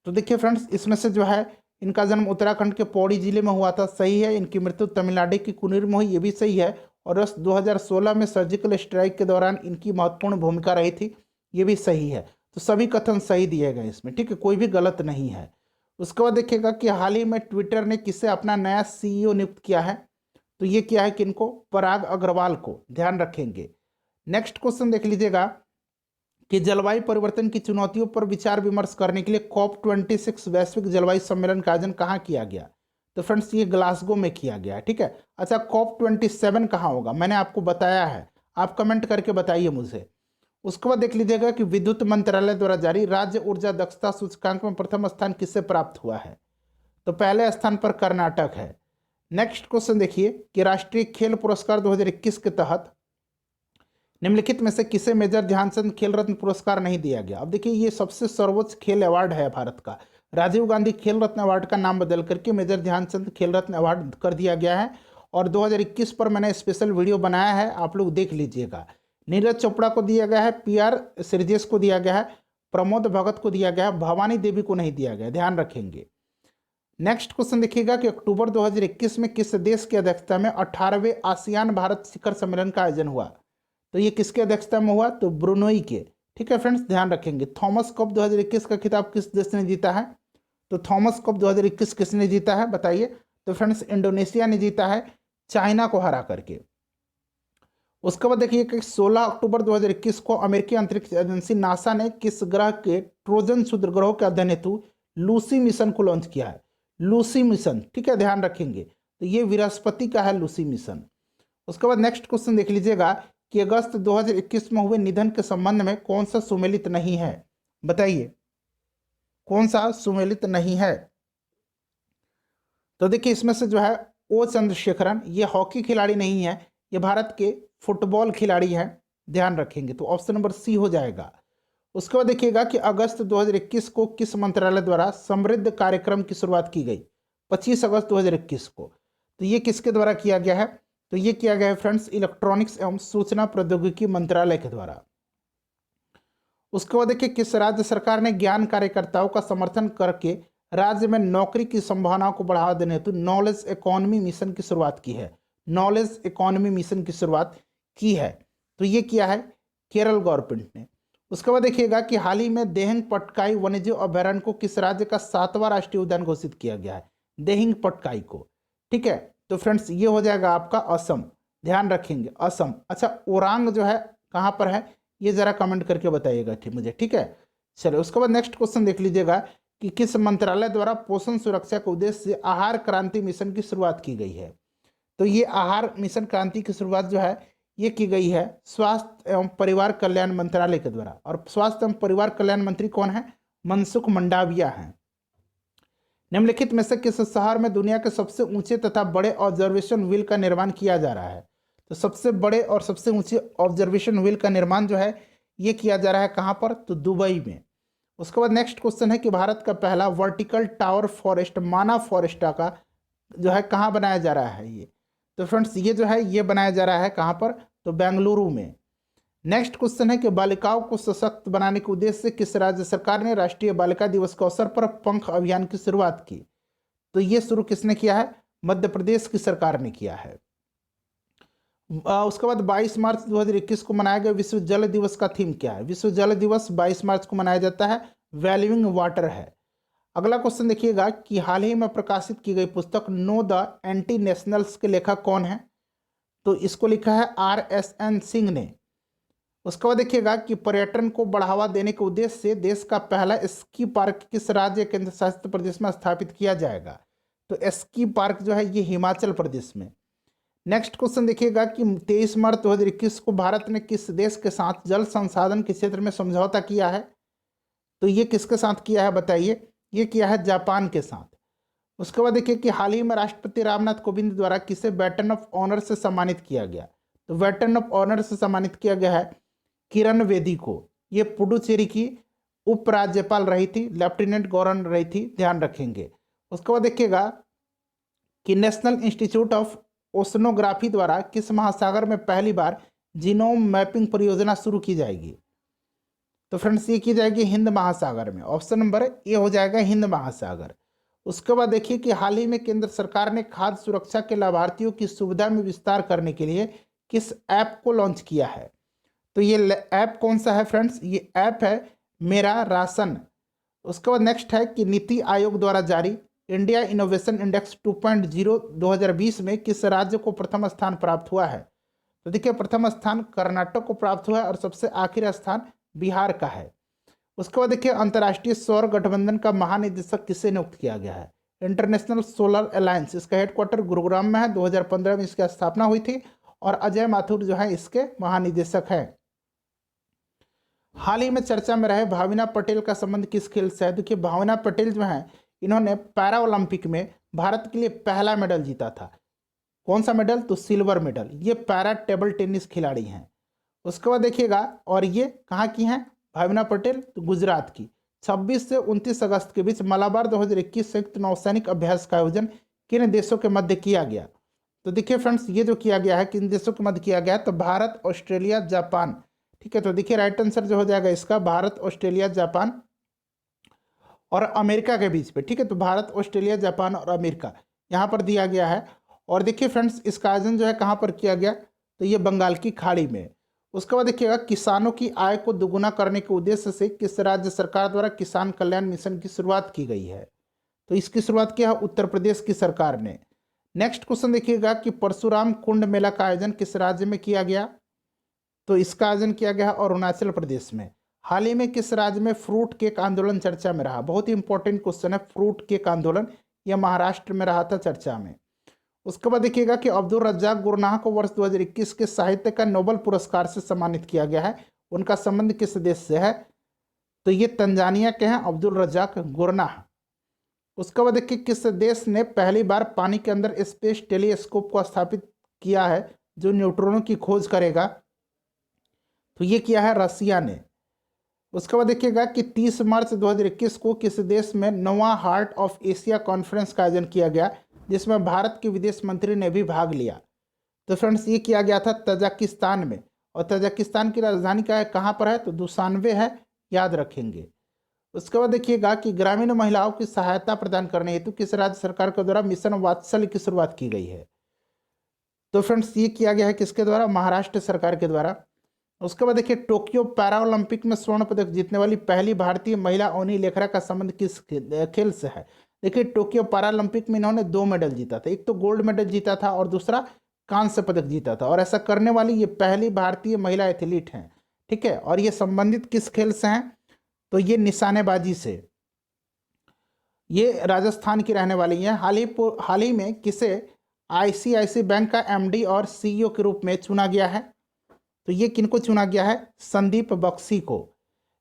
तो देखिए फ्रेंड्स इसमें से जो है इनका जन्म उत्तराखंड के पौड़ी जिले में हुआ था, सही है। इनकी मृत्यु तमिलनाडु की कुनीर में हुई, ये भी सही है। और वर्ष 2016 में सर्जिकल स्ट्राइक के दौरान इनकी महत्वपूर्ण भूमिका रही थी, ये भी सही है। तो सभी कथन सही दिए गए इसमें। ठीक है, कोई भी गलत नहीं है। उसके बाद देखिएगा कि हाल ही में ट्विटर ने किसे अपना नया CEO नियुक्त किया है? तो ये किया है किनको? पराग अग्रवाल को। ध्यान रखेंगे। नेक्स्ट क्वेश्चन देख लीजिएगा कि जलवायु परिवर्तन की चुनौतियों पर विचार विमर्श करने के लिए COP26 वैश्विक जलवायु सम्मेलन का आयोजन कहाँ किया गया? तो फ्रेंड्स ये ग्लासगो में किया गया। ठीक है, अच्छा COP27 कहाँ होगा? मैंने आपको बताया है, आप कमेंट करके बताइए मुझे। उसके बाद देख लीजिएगा कि विद्युत मंत्रालय द्वारा जारी राज्य ऊर्जा दक्षता सूचकांक में प्रथम स्थान किससे प्राप्त हुआ है? तो पहले स्थान पर कर्नाटक है। नेक्स्ट क्वेश्चन देखिए कि राष्ट्रीय खेल पुरस्कार 2021 के तहत निम्नलिखित में से किसे मेजर ध्यानचंद खेल रत्न पुरस्कार नहीं दिया गया? अब देखिए ये सबसे सर्वोच्च खेल अवार्ड है भारत का। राजीव गांधी खेल रत्न अवार्ड का नाम बदल करके मेजर ध्यानचंद खेल रत्न अवार्ड कर दिया गया है। और 2021 पर मैंने स्पेशल वीडियो बनाया है, आप लोग देख लीजिएगा। नीरज चोपड़ा को दिया गया है, PR श्रीजेश को दिया गया है, प्रमोद भगत को दिया गया है, भवानी देवी को नहीं दिया गया, ध्यान रखेंगे। नेक्स्ट क्वेश्चन देखिएगा कि अक्टूबर 2021 में किस देश की अध्यक्षता में 18वें आसियान भारत शिखर सम्मेलन का आयोजन हुआ? तो ये किसके अध्यक्षता में हुआ? तो ब्रुनोई के। ठीक है फ्रेंड्स, ध्यान रखेंगे। थॉमस कप 2021 का खिताब किस देश ने जीता है? तो थॉमस कप 2021 किसने जीता है बताइए? तो फ्रेंड्स इंडोनेशिया ने जीता है, चाइना को हरा करके। उसके बाद देखिए कि 16 अक्टूबर 2021 को अमेरिकी अंतरिक्ष एजेंसी नासा ने किस ग्रह के ट्रोजन क्षुद्र ग्रहों के अध्ययन हेतु लूसी मिशन को लॉन्च किया है? लूसी मिशन, ठीक है, ध्यान रखेंगे। तो ये बृहस्पति का है लूसी मिशन। उसके बाद नेक्स्ट क्वेश्चन देख लीजिएगा कि अगस्त 2021 में हुए निधन के संबंध में कौन सा सुमेलित नहीं है? बताइए कौन सा सुमेलित नहीं है? तो देखिए इसमें से जो है ओ चंद्रशेखरन, ये हॉकी खिलाड़ी नहीं है, ये भारत के फुटबॉल खिलाड़ी हैं, ध्यान रखेंगे। तो ऑप्शन नंबर सी हो जाएगा। उसके बाद देखिएगा कि अगस्त 2021 को किस मंत्रालय द्वारा समृद्ध कार्यक्रम की शुरुआत की गई? 25 अगस्त 2021 को। तो ये किसके द्वारा किया गया है? तो ये किया गया है फ्रेंड्स इलेक्ट्रॉनिक्स एवं सूचना प्रौद्योगिकी मंत्रालय के द्वारा। उसके बाद देखिए किस राज्य सरकार ने ज्ञान कार्यकर्ताओं का समर्थन करके राज्य में नौकरी की संभावनाओं को बढ़ावा देने हेतु नॉलेज इकोनॉमी मिशन की शुरुआत की है? नॉलेज इकोनॉमी मिशन की शुरुआत की है। तो ये किया है केरल गवर्नमेंट ने। उसके बाद देखिएगा कि हाल ही में देहिंग पटकाई वन्यजीव अभयारण्य को किस राज्य का 7वां राष्ट्रीय उद्यान घोषित किया गया है? देहिंग पटकाई को। ठीक है, तो फ्रेंड्स ये हो जाएगा आपका असम, ध्यान रखेंगे असम। अच्छा, ओरांग जो है कहाँ पर है, ये जरा कमेंट करके बताइएगा ठीक मुझे, ठीक है। चलिए उसके बाद नेक्स्ट क्वेश्चन देख लीजिएगा कि किस मंत्रालय द्वारा पोषण सुरक्षा के उद्देश्य से आहार क्रांति मिशन की शुरुआत की गई है? तो ये आहार मिशन क्रांति की शुरुआत जो है ये की गई है स्वास्थ्य एवं परिवार कल्याण मंत्रालय के द्वारा। और स्वास्थ्य एवं परिवार कल्याण मंत्री कौन है? मनसुख मंडाविया हैं। निम्नलिखित में से किस शहर में दुनिया के सबसे ऊंचे तथा बड़े ऑब्जर्वेशन व्हील का निर्माण किया जा रहा है? तो सबसे बड़े और सबसे ऊंचे ऑब्जर्वेशन व्हील का निर्माण जो है ये किया जा रहा है कहाँ पर? तो दुबई में। उसके बाद नेक्स्ट क्वेश्चन है कि भारत का पहला वर्टिकल टावर फॉरेस्ट माना फॉरेस्टा का जो है कहाँ बनाया जा रहा है? ये तो फ्रेंड्स ये जो है ये बनाया जा रहा है कहाँ पर? तो बेंगलुरु में। नेक्स्ट क्वेश्चन है कि बालिकाओं को सशक्त बनाने के उद्देश्य से किस राज्य सरकार ने राष्ट्रीय बालिका दिवस के अवसर पर पंख अभियान की शुरुआत की? तो ये शुरू किसने किया है? मध्य प्रदेश की सरकार ने किया है। उसके बाद 22 मार्च 2021 को मनाया गया विश्व जल दिवस का थीम क्या है? विश्व जल दिवस 22 मार्च को मनाया जाता है, वैल्यूइंग वाटर है। अगला क्वेश्चन देखिएगा कि हाल ही में प्रकाशित की गई पुस्तक नो द एंटी नेशनल्स के लेखक कौन है? तो इसको लिखा है RSN सिंह ने। उसके बाद देखिएगा कि पर्यटन को बढ़ावा देने के उद्देश्य से देश का पहला स्की पार्क किस राज्य केंद्र शासित प्रदेश में स्थापित किया जाएगा? तो स्की पार्क जो है ये हिमाचल प्रदेश में। नेक्स्ट क्वेश्चन देखिएगा कि 23 मार्च 2021 को भारत ने किस देश के साथ जल संसाधन के क्षेत्र में समझौता किया है? तो ये किसके साथ किया है बताइए? ये किया है जापान के साथ। उसके बाद देखिए कि हाल ही में राष्ट्रपति रामनाथ कोविंद द्वारा किसे बैटन ऑफ ऑनर से सम्मानित किया गया? तो बैटन ऑफ ऑनर से सम्मानित किया गया है किरण बेदी को। ये पुडुचेरी की उपराज्यपाल रही थी, लेफ्टिनेंट गवर्नर रही थी, ध्यान रखेंगे। उसके बाद देखिएगा कि नेशनल इंस्टीट्यूट ऑफ ओशनोग्राफी द्वारा किस महासागर में पहली बार जीनोम मैपिंग परियोजना शुरू की जाएगी? तो फ्रेंड्स ये की जाएगी हिंद महासागर में। ऑप्शन नंबर ए हो जाएगा हिंद महासागर। उसके बाद देखिए कि हाल ही में केंद्र सरकार ने खाद्य सुरक्षा के लाभार्थियों की सुविधा में विस्तार करने के लिए किस ऐप को लॉन्च किया है? तो ये ऐप कौन सा है फ्रेंड्स? ये ऐप है मेरा राशन। उसके बाद नेक्स्ट है कि नीति आयोग द्वारा जारी इंडिया इनोवेशन इंडेक्स 2.0 2020 में किस राज्य को प्रथम स्थान प्राप्त हुआ है? तो देखिए प्रथम स्थान कर्नाटक को प्राप्त हुआ है और सबसे आखिरी स्थान बिहार का है। उसके बाद देखिए अंतर्राष्ट्रीय सौर गठबंधन का महानिदेशक किसे नियुक्त किया गया है? International solar alliance. इसका हेडक्वार्टर गुरुग्राम में है। 2015 में इसकी स्थापना हुई थी और अजय माथुर जो है इसके महानिदेशक हैं। हाल ही में चर्चा में रहे भाविना पटेल का संबंध किस खेल से है? देखिए भाविना पटेल जो है इन्होंने पैरा ओलंपिक में भारत के लिए पहला मेडल जीता था। कौन सा मेडल? तो सिल्वर मेडल। ये पैरा टेबल टेनिस खिलाड़ी हैं। उसके बाद देखिएगा और ये कहाँ की हैं भाविना पटेल? तो गुजरात की। 26 से 29 अगस्त के बीच मलाबार 2021 संयुक्त नौसैनिक अभ्यास का आयोजन किन देशों के मध्य किया गया? तो देखिए फ्रेंड्स, ये जो किया गया है किन देशों के मध्य किया गया है, तो भारत, ऑस्ट्रेलिया, जापान। ठीक है, तो देखिए राइट आंसर जो हो जाएगा इसका भारत, ऑस्ट्रेलिया, जापान और अमेरिका के बीच पे। ठीक है, तो भारत, ऑस्ट्रेलिया, जापान और अमेरिका यहाँ पर दिया गया है। और देखिए फ्रेंड्स, इसका आयोजन जो है कहाँ पर किया गया, तो ये बंगाल की खाड़ी में। उसके बाद देखिएगा, किसानों की आय को दोगुना करने के उद्देश्य से किस राज्य सरकार द्वारा किसान कल्याण मिशन की शुरुआत की गई है? तो इसकी शुरुआत किया है उत्तर प्रदेश की सरकार ने। नेक्स्ट क्वेश्चन देखिएगा कि परशुराम कुंड मेला का आयोजन किस राज्य में किया गया? तो इसका आयोजन किया गया अरुणाचल प्रदेश में। हाल ही में किस राज्य में फ्रूट केक आंदोलन चर्चा में रहा? बहुत ही इंपॉर्टेंट क्वेश्चन है, फ्रूट केक आंदोलन, यह महाराष्ट्र में रहा था चर्चा में। उसके बाद देखिएगा कि अब्दुल रज्जाक गुरनाह को वर्ष 2021 के साहित्य का नोबेल पुरस्कार से सम्मानित किया गया है। उनका संबंध किस देश से है? तो ये तंजानिया के हैं अब्दुल रज्जाक गुरनाह। उसके बाद देखिए, किस देश ने पहली बार पानी के अंदर स्पेस टेलीस्कोप को स्थापित किया है जो न्यूट्रॉनों की खोज करेगा? तो ये किया है रसिया ने। उसके बाद देखिएगा कि 30 मार्च 2021 को किस देश में 9वां हार्ट ऑफ एशिया कॉन्फ्रेंस का आयोजन किया गया, जिसमें भारत के विदेश मंत्री ने भी भाग लिया? तो फ्रेंड्स, ये किया गया था तजाकिस्तान में। और तजाकिस्तान की राजधानी का है कहाँ पर है? तो दुशानबे है, याद रखेंगे। उसके बाद देखिएगा कि ग्रामीण महिलाओं की सहायता प्रदान करने हेतु किस राज्य सरकार के द्वारा मिशन वात्सल्य की शुरुआत की गई है? तो फ्रेंड्स, ये किया गया है किसके द्वारा? महाराष्ट्र सरकार के द्वारा। उसके बाद देखिए, टोक्यो पैरालंपिक में स्वर्ण पदक जीतने वाली पहली भारतीय महिला ओनी लेखरा का संबंध किस खेल से है? देखिए, टोक्यो पैरालंपिक में इन्होंने 2 मेडल जीता था, एक तो गोल्ड मेडल जीता था और दूसरा कांस्य पदक जीता था। और ऐसा करने वाली ये पहली भारतीय महिला एथलीट हैं। ठीक है, और ये संबंधित किस खेल से हैं? तो ये निशानेबाजी से। ये राजस्थान की रहने वाली हैं। हाल ही में किसे आईसीआईसी बैंक का एमडी और सीईओ के रूप में चुना गया है? तो ये किनको चुना गया है? संदीप बख्शी को।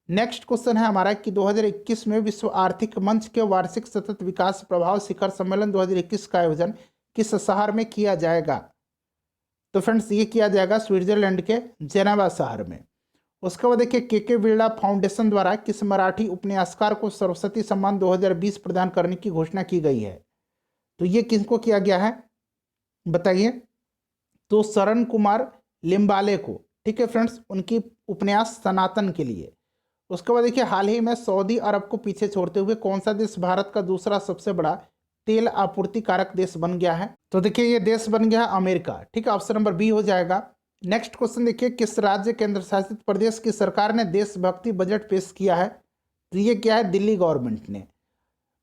नेक्स्ट क्वेश्चन है हमारा कि 2021 में विश्व आर्थिक मंच के वार्षिक सतत विकास प्रभाव शिखर सम्मेलन 2021 का आयोजन किस शहर में किया जाएगा? तो फ्रेंड्स, ये किया जाएगा स्विट्जरलैंड के जेनेवा शहर में। उसके बाद देखिए, के बिरला फाउंडेशन द्वारा किस मराठी उपन्यासकार को सरस्वती सम्मान 2020 प्रदान करने की घोषणा की गई है? तो ये किसको किया गया है बताइए? तो शरण कुमार लिम्बाले को। ठीक है फ्रेंड्स, उनकी उपन्यास सनातन के लिए। उसके बाद देखिए, हाल ही में सऊदी अरब को पीछे छोड़ते हुए कौन सा देश भारत का दूसरा सबसे बड़ा तेल आपूर्तिकारक देश बन गया है? तो देखिए, ये देश बन गया है अमेरिका। ठीक है, ऑप्शन नंबर बी हो जाएगा। नेक्स्ट क्वेश्चन देखिए, किस राज्य केंद्र शासित प्रदेश की सरकार ने देशभक्ति बजट पेश किया है? तो ये क्या है? दिल्ली गवर्नमेंट ने।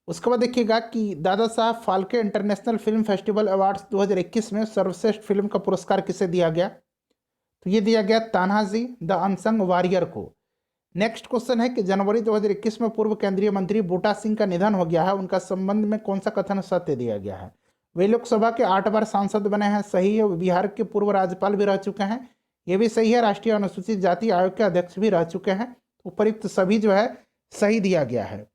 उसके बाद देखिएगा कि Dada Saheb Phalke international film festival awards 2021 में सर्वश्रेष्ठ फिल्म का पुरस्कार किसे दिया गया? तो ये दिया गया तान्हाजी द अनसंग वॉरियर को। नेक्स्ट क्वेश्चन है कि जनवरी 2021 में पूर्व केंद्रीय मंत्री बूटा सिंह का निधन हो गया है, उनका संबंध में कौन सा कथन सत्य दिया गया है? वे लोकसभा के 8 बार सांसद बने हैं, सही है। बिहार के पूर्व राज्यपाल भी रह चुके हैं, ये भी सही है। राष्ट्रीय अनुसूचित जाति आयोग के अध्यक्ष भी रह चुके हैं। उपयुक्त सभी जो है सही दिया गया है।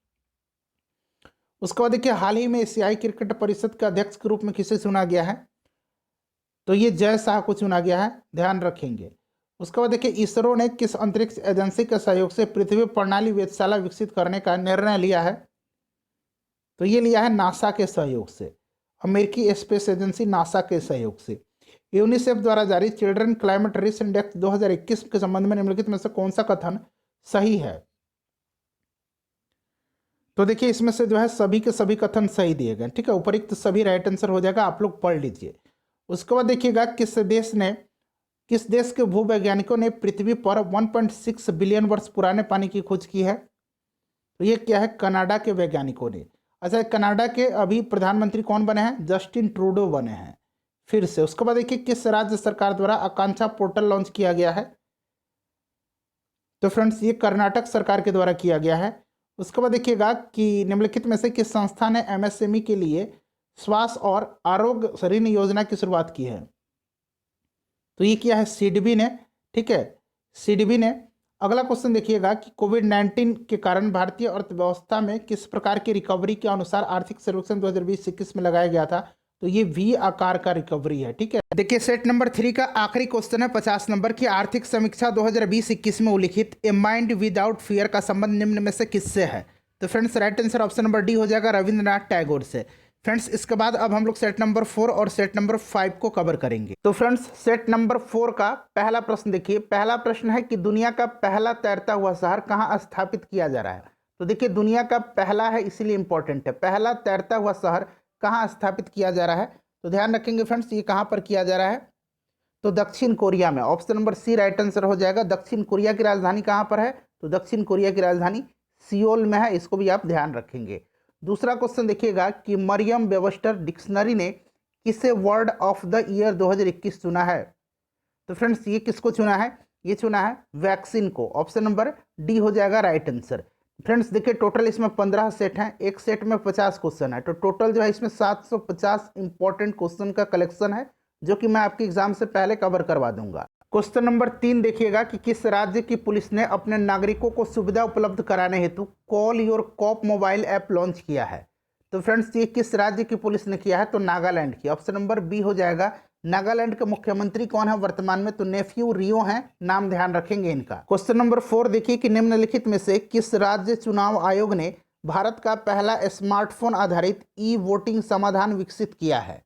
उसके बाद देखिए, हाल ही में एशियाई क्रिकेट परिषद के अध्यक्ष के रूप में किसे चुना गया है? तो ये जय शाह को चुना गया है, ध्यान रखेंगे। उसके बाद देखिए, इसरो ने किस अंतरिक्ष एजेंसी के सहयोग से पृथ्वी प्रणाली वेधशाला विकसित करने का निर्णय लिया है? तो ये लिया है नासा के सहयोग से, अमेरिकी स्पेस एजेंसी नासा के सहयोग से। यूनिसेफ द्वारा जारी चिल्ड्रन क्लाइमेट रिस्क इंडेक्स 2021 के संबंध में निम्नलिखित में से कौन सा कथन सही है? तो देखिए, इसमें से जो है सभी के सभी कथन सही दिए गए। ठीक है, उपयुक्त सभी राइट आंसर हो जाएगा, आप लोग पढ़ लीजिए। उसके बाद देखिएगा, किस देश के भूवैज्ञानिकों ने पृथ्वी पर 1.6 बिलियन वर्ष पुराने पानी की खोज की है? तो ये क्या है? कनाडा के वैज्ञानिकों ने। अच्छा, कनाडा के अभी प्रधानमंत्री कौन बने हैं? जस्टिन ट्रूडो बने हैं फिर से। उसके बाद देखिए, किस राज्य सरकार द्वारा आकांक्षा पोर्टल लॉन्च किया गया है? तो फ्रेंड्स, ये कर्नाटक सरकार के द्वारा किया गया है। उसके बाद देखिएगा कि निम्नलिखित में से किस संस्था ने एमएसएमई के लिए स्वास्थ्य और आरोग्य ऋण योजना की शुरुआत की है? तो ये किया है सिडबी ने। ठीक है, सिडबी ने। अगला क्वेश्चन देखिएगा कि कोविड-19 के कारण भारतीय अर्थव्यवस्था में किस प्रकार की रिकवरी के अनुसार आर्थिक सर्वेक्षण 2020-21 में लगाया गया था? तो ये वी आकार का रिकवरी है। ठीक है। देखिए सेट नंबर 3 का आखिरी क्वेश्चन है 50 नंबर की। आर्थिक समीक्षा 2020-21 में उल्लिखित ए माइंड विदाउट फियर का संबंध निम्न में से किससे है? तो friends right answer option number D हो जाएगा, रविंद्रनाथ टैगोर से। फ्रेंड्स इसके बाद अब हम लोग सेट नंबर 4 और सेट नंबर 5 को कवर करेंगे। तो फ्रेंड्स सेट नंबर 4 का पहला प्रश्न देखिए। पहला प्रश्न है कि दुनिया का पहला तैरता हुआ शहर कहाँ स्थापित किया जा रहा है? तो देखिए दुनिया का पहला है इसीलिए इंपॉर्टेंट है। पहला तैरता हुआ शहर कहाँ स्थापित किया जा रहा है? तो ध्यान रखेंगे फ्रेंड्स ये कहाँ पर किया जा रहा है? तो दक्षिण कोरिया में। Option number C right answer हो जाएगा। दक्षिण कोरिया की राजधानी कहाँ पर है? तो दक्षिण कोरिया की राजधानी सियोल में है। इसको भी आप ध्यान रखेंगे। दूसरा क्वेश्चन देखिएगा कि मरियम वेबस्टर डिक्शनरी ने किसे वर्ड ऑफ द ईयर 2021 चुना है? तो फ्रेंड्स ये किसको चुना है? ये चुना है वैक्सीन को। ऑप्शन नंबर डी हो जाएगा राइट आंसर। फ्रेंड्स देखिए टोटल इसमें 15 सेट हैं, एक सेट में 50 क्वेश्चन है, तो टोटल जो है इसमें 750 इंपॉर्टेंट क्वेश्चन का कलेक्शन है जो कि मैं आपके एग्जाम से पहले कवर करवा दूंगा। क्वेश्चन नंबर 3 देखिएगा कि किस राज्य की पुलिस ने अपने नागरिकों को सुविधा उपलब्ध कराने हेतु call your cop mobile app launch किया है? तो फ्रेंड्स ये किस राज्य की पुलिस ने किया है? तो नागालैंड की। ऑप्शन नंबर बी हो जाएगा। नागालैंड के मुख्यमंत्री कौन है वर्तमान में? तो नेफ्यू रियो हैं, नाम ध्यान रखेंगे इनका। क्वेश्चन नंबर 4 देखिए कि निम्नलिखित में से किस राज्य चुनाव आयोग ने भारत का पहला स्मार्टफोन आधारित ई वोटिंग समाधान विकसित किया है?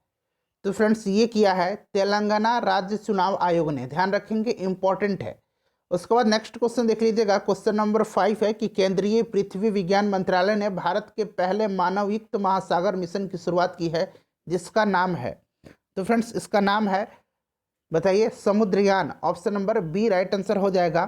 तो फ्रेंड्स ये किया है तेलंगाना राज्य चुनाव आयोग ने, ध्यान रखेंगे इंपॉर्टेंट है। उसके बाद नेक्स्ट क्वेश्चन देख लीजिएगा। क्वेश्चन नंबर 5 है कि केंद्रीय पृथ्वी विज्ञान मंत्रालय ने भारत के पहले मानवयुक्त महासागर मिशन की शुरुआत की है जिसका नाम है? तो फ्रेंड्स इसका नाम है बताइए Samudrayaan. Option number B right answer हो जाएगा।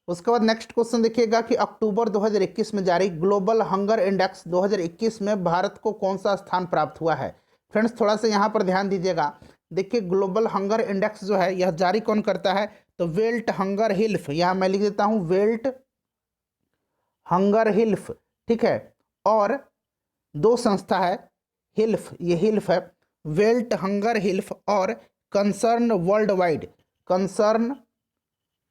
उसके बाद नेक्स्ट क्वेश्चन देखिएगा कि अक्टूबर 2021 में जारी ग्लोबल हंगर इंडेक्स 2021 में भारत को कौन सा स्थान प्राप्त हुआ है? फ्रेंड्स थोड़ा सा यहाँ पर ध्यान दीजिएगा। देखिए ग्लोबल हंगर इंडेक्स जो है यह जारी कौन करता है? तो वेल्ट हंगर हिल्फ, यहाँ मैं लिख देता हूँ वेल्ट हंगर हिल्फ, ठीक है। और दो संस्था है हिल्फ, ये हिल्फ है वेल्ट हंगर हिल्फ और concern world wide, concern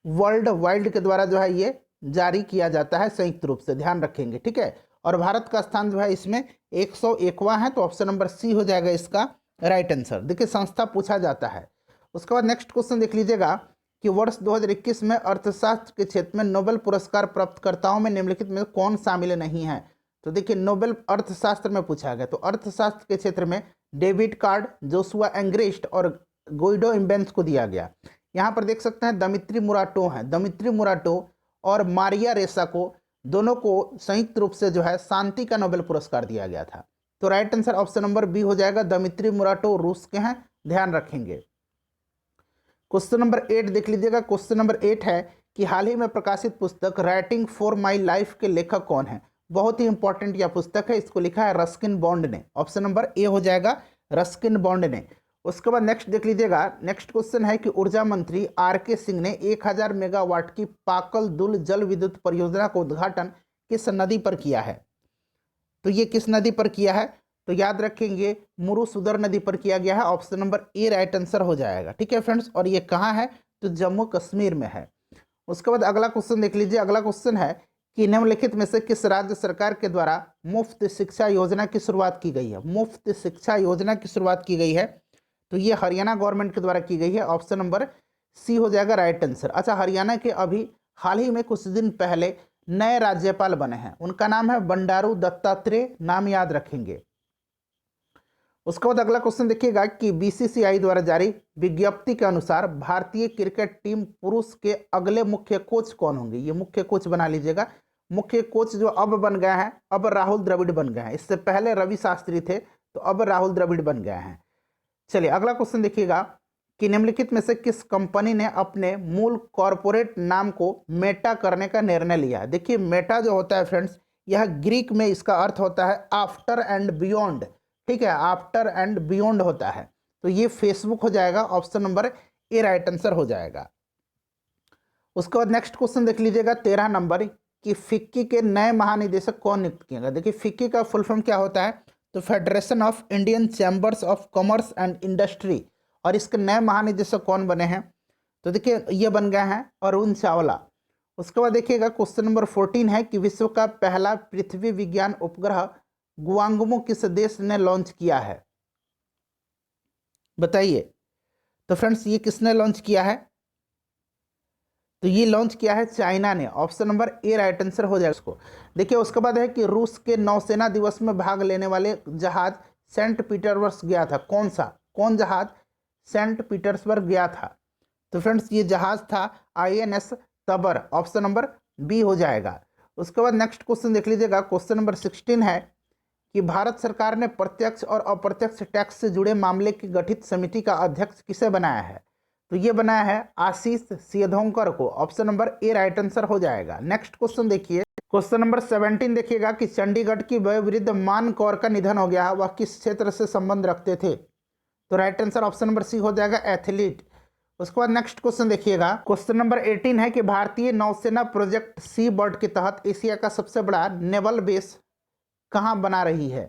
world wide के द्वारा जो है ये जारी किया जाता है संयुक्त रूप से, ध्यान रखेंगे, ठीक है। और भारत का स्थान जो है इसमें 101वां है, तो ऑप्शन नंबर सी हो जाएगा इसका राइट आंसर। देखिए संस्था पूछा जाता है। उसके बाद नेक्स्ट क्वेश्चन देख लीजिएगा कि वर्ष 2021 में अर्थशास्त्र के क्षेत्र में नोबेल पुरस्कार प्राप्तकर्ताओं में निम्नलिखित में कौन शामिल नहीं है? तो देखिए नोबेल अर्थशास्त्र में पूछा गया, तो अर्थशास्त्र के क्षेत्र में डेविड कार्ड, जोशुआ एंग्रेस्ट और गोइडो इम्बेंस को दिया गया। यहाँ पर देख सकते हैं दमित्री मुराटो हैं, दमित्री मुराटो और मारिया रेसा को, दोनों को संयुक्त रूप से जो है शांति का नोबेल पुरस्कार दिया गया था। तो right answer option number B हो जाएगा। दमित्री मुराटो रूस के हैं, ध्यान रखेंगे। क्वेश्चन नंबर 8 देख लीजिएगा। क्वेश्चन नंबर 8 है कि हाल ही में प्रकाशित पुस्तक राइटिंग फॉर माई लाइफ के लेखक कौन है? बहुत ही इंपॉर्टेंट यह पुस्तक है, इसको लिखा है रस्किन बॉन्ड ने। ऑप्शन नंबर ए हो जाएगा रस्किन बॉन्ड ने। उसके बाद नेक्स्ट देख लीजिएगा। नेक्स्ट क्वेश्चन है कि ऊर्जा मंत्री आर.के. सिंह ने 1000 मेगावाट की पाकल दुल जल विद्युत परियोजना का उद्घाटन किस नदी पर किया है? तो ये किस नदी पर किया है? तो याद रखेंगे मुरुसुदर नदी पर किया गया है। Option number A right answer हो जाएगा, ठीक है फ्रेंड्स। और ये कहाँ है? तो जम्मू कश्मीर में है। उसके बाद अगला क्वेश्चन देख लीजिए। अगला क्वेश्चन है कि निम्नलिखित में से किस राज्य सरकार के द्वारा मुफ्त शिक्षा योजना की शुरुआत की गई है? मुफ्त शिक्षा योजना की शुरुआत की गई है, तो ये हरियाणा गवर्नमेंट के द्वारा की गई है। ऑप्शन नंबर सी हो जाएगा राइट आंसर। अच्छा, हरियाणा के अभी हाल ही में कुछ दिन पहले नए राज्यपाल बने हैं, उनका नाम है बंडारू दत्तात्रेय, नाम याद रखेंगे। उसके बाद अगला क्वेश्चन देखिएगा कि बीसीसीआई द्वारा जारी विज्ञप्ति के अनुसार भारतीय क्रिकेट टीम पुरुष के अगले मुख्य कोच कौन होंगे? ये मुख्य कोच बना लीजिएगा। मुख्य कोच जो अब बन गए हैं, अब राहुल द्रविड़ बन गए हैं। इससे पहले रवि शास्त्री थे, तो अब राहुल द्रविड़ बन गए हैं। चलिए अगला क्वेश्चन देखिएगा कि निम्नलिखित में से किस कंपनी ने अपने मूल कॉरपोरेट नाम को मेटा करने का निर्णय लिया है? देखिए मेटा जो होता है फ्रेंड्स, यह ग्रीक में इसका अर्थ होता है आफ्टर एंड बियॉन्ड, ठीक है, आफ्टर एंड बियॉन्ड होता है। तो ये फेसबुक हो जाएगा। Option number A right answer हो जाएगा। उसके बाद नेक्स्ट क्वेश्चन देख लीजिएगा 13 नंबर कि फिक्की के नए महानिदेशक कौन नियुक्त किए गए? देखिए फिक्की का फुल फॉर्म क्या होता है? तो federation of Indian chambers of commerce and industry. और इसके नए महानिदेशक कौन बने हैं? तो देखिए ये बन गए हैं अरुण चावला। उसके बाद देखिएगा क्वेश्चन नंबर 14 है कि विश्व का पहला पृथ्वी विज्ञान उपग्रह गुआंगमो किस देश ने लॉन्च किया है? बताइए। तो फ्रेंड्स ये किसने लॉन्च किया है? तो ये लॉन्च किया है चाइना ने। Option number A right answer हो जाएगा इसको। देखिए उसके बाद है कि रूस के नौसेना दिवस में भाग लेने वाले जहाज सेंट पीटर्सबर्ग गया था। कौन जहाज सेंट पीटर्सबर्ग गया था? तो फ्रेंड्स ये जहाज था INS तबर। ऑप्शन नंबर बी हो जाएगा। उसके बाद नेक्स्ट क्वेश्चन देख लीजिएगा। क्वेश्चन नंबर 16 है कि भारत सरकार ने प्रत्यक्ष और अप्रत्यक्ष टैक्स से जुड़े मामले की गठित समिति का अध्यक्ष किसे बनाया है? तो ये बनाया है आशीष सियोधोंकर को। Option number A right answer हो जाएगा। नेक्स्ट क्वेश्चन देखिए। क्वेश्चन नंबर 17 देखिएगा कि चंडीगढ़ की वयोवृद्ध मान कौर का निधन हो गया है, वह किस क्षेत्र से संबंध रखते थे? तो right answer option number C हो जाएगा, एथलीट। उसके बाद नेक्स्ट क्वेश्चन देखिएगा। क्वेश्चन नंबर 18 है कि भारतीय नौसेना प्रोजेक्ट सी बर्ड के तहत एशिया का सबसे बड़ा नेवल बेस कहाँ बना रही है?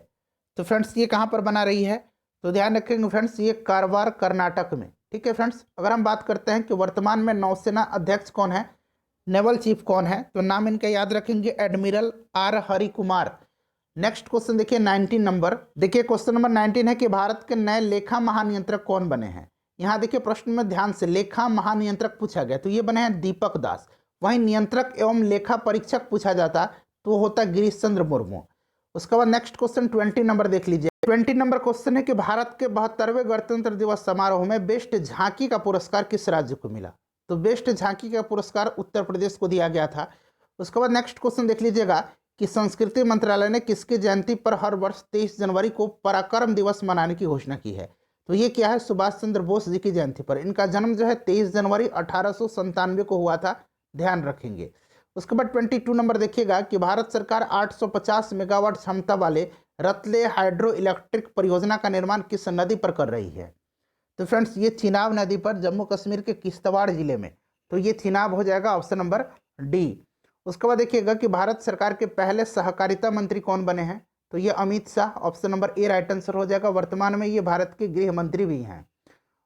तो फ्रेंड्स ये कहाँ पर बना रही है? तो ध्यान रखेंगे फ्रेंड्स, ये कारवार कर्नाटक में। ठीक है फ्रेंड्स, अगर हम बात करते हैं कि वर्तमान में नौसेना अध्यक्ष कौन है, नेवल चीफ कौन है, तो नाम इनका याद रखेंगे, admiral R Hari Kumar. Next question देखिए 19 नंबर। देखिए क्वेश्चन नंबर 19 है कि भारत के नए लेखा महानियंत्रक कौन बने हैं? यहाँ देखिए प्रश्न में ध्यान से लेखा महानियंत्रक पूछा गया, तो ये बने हैं दीपक दास। वहीं नियंत्रक एवं लेखा परीक्षक पूछा जाता तो होता गिरीश चंद्र मुर्मू। उसके बाद नेक्स्ट क्वेश्चन 20 नंबर देख लीजिए। 20 नंबर क्वेश्चन है कि भारत के 72वें गणतंत्र दिवस समारोह में बेस्ट झांकी का पुरस्कार किस राज्य को मिला? तो बेस्ट झांकी का पुरस्कार उत्तर प्रदेश को दिया गया था। उसके बाद नेक्स्ट क्वेश्चन देख लीजिएगा कि संस्कृति मंत्रालय ने किसकी जयंती पर हर वर्ष 23 जनवरी को पराक्रम दिवस मनाने की घोषणा की है? तो ये क्या है? सुभाष चंद्र बोस जी की जयंती पर। इनका जन्म जो है 23 जनवरी 1897 को हुआ था, ध्यान रखेंगे। उसके बाद 22 नंबर देखिएगा कि भारत सरकार 850 मेगावाट क्षमता वाले रतले हाइड्रो इलेक्ट्रिक परियोजना का निर्माण किस नदी पर कर रही है? तो फ्रेंड्स ये चिनाब नदी पर, जम्मू कश्मीर के किश्तवाड़ जिले में। तो ये चिनाब हो जाएगा, ऑप्शन नंबर डी। उसके बाद देखिएगा कि भारत सरकार के पहले सहकारिता मंत्री कौन बने हैं? तो ये Amit Shah. Option number A right answer हो जाएगा। वर्तमान में ये भारत के गृह मंत्री भी हैं।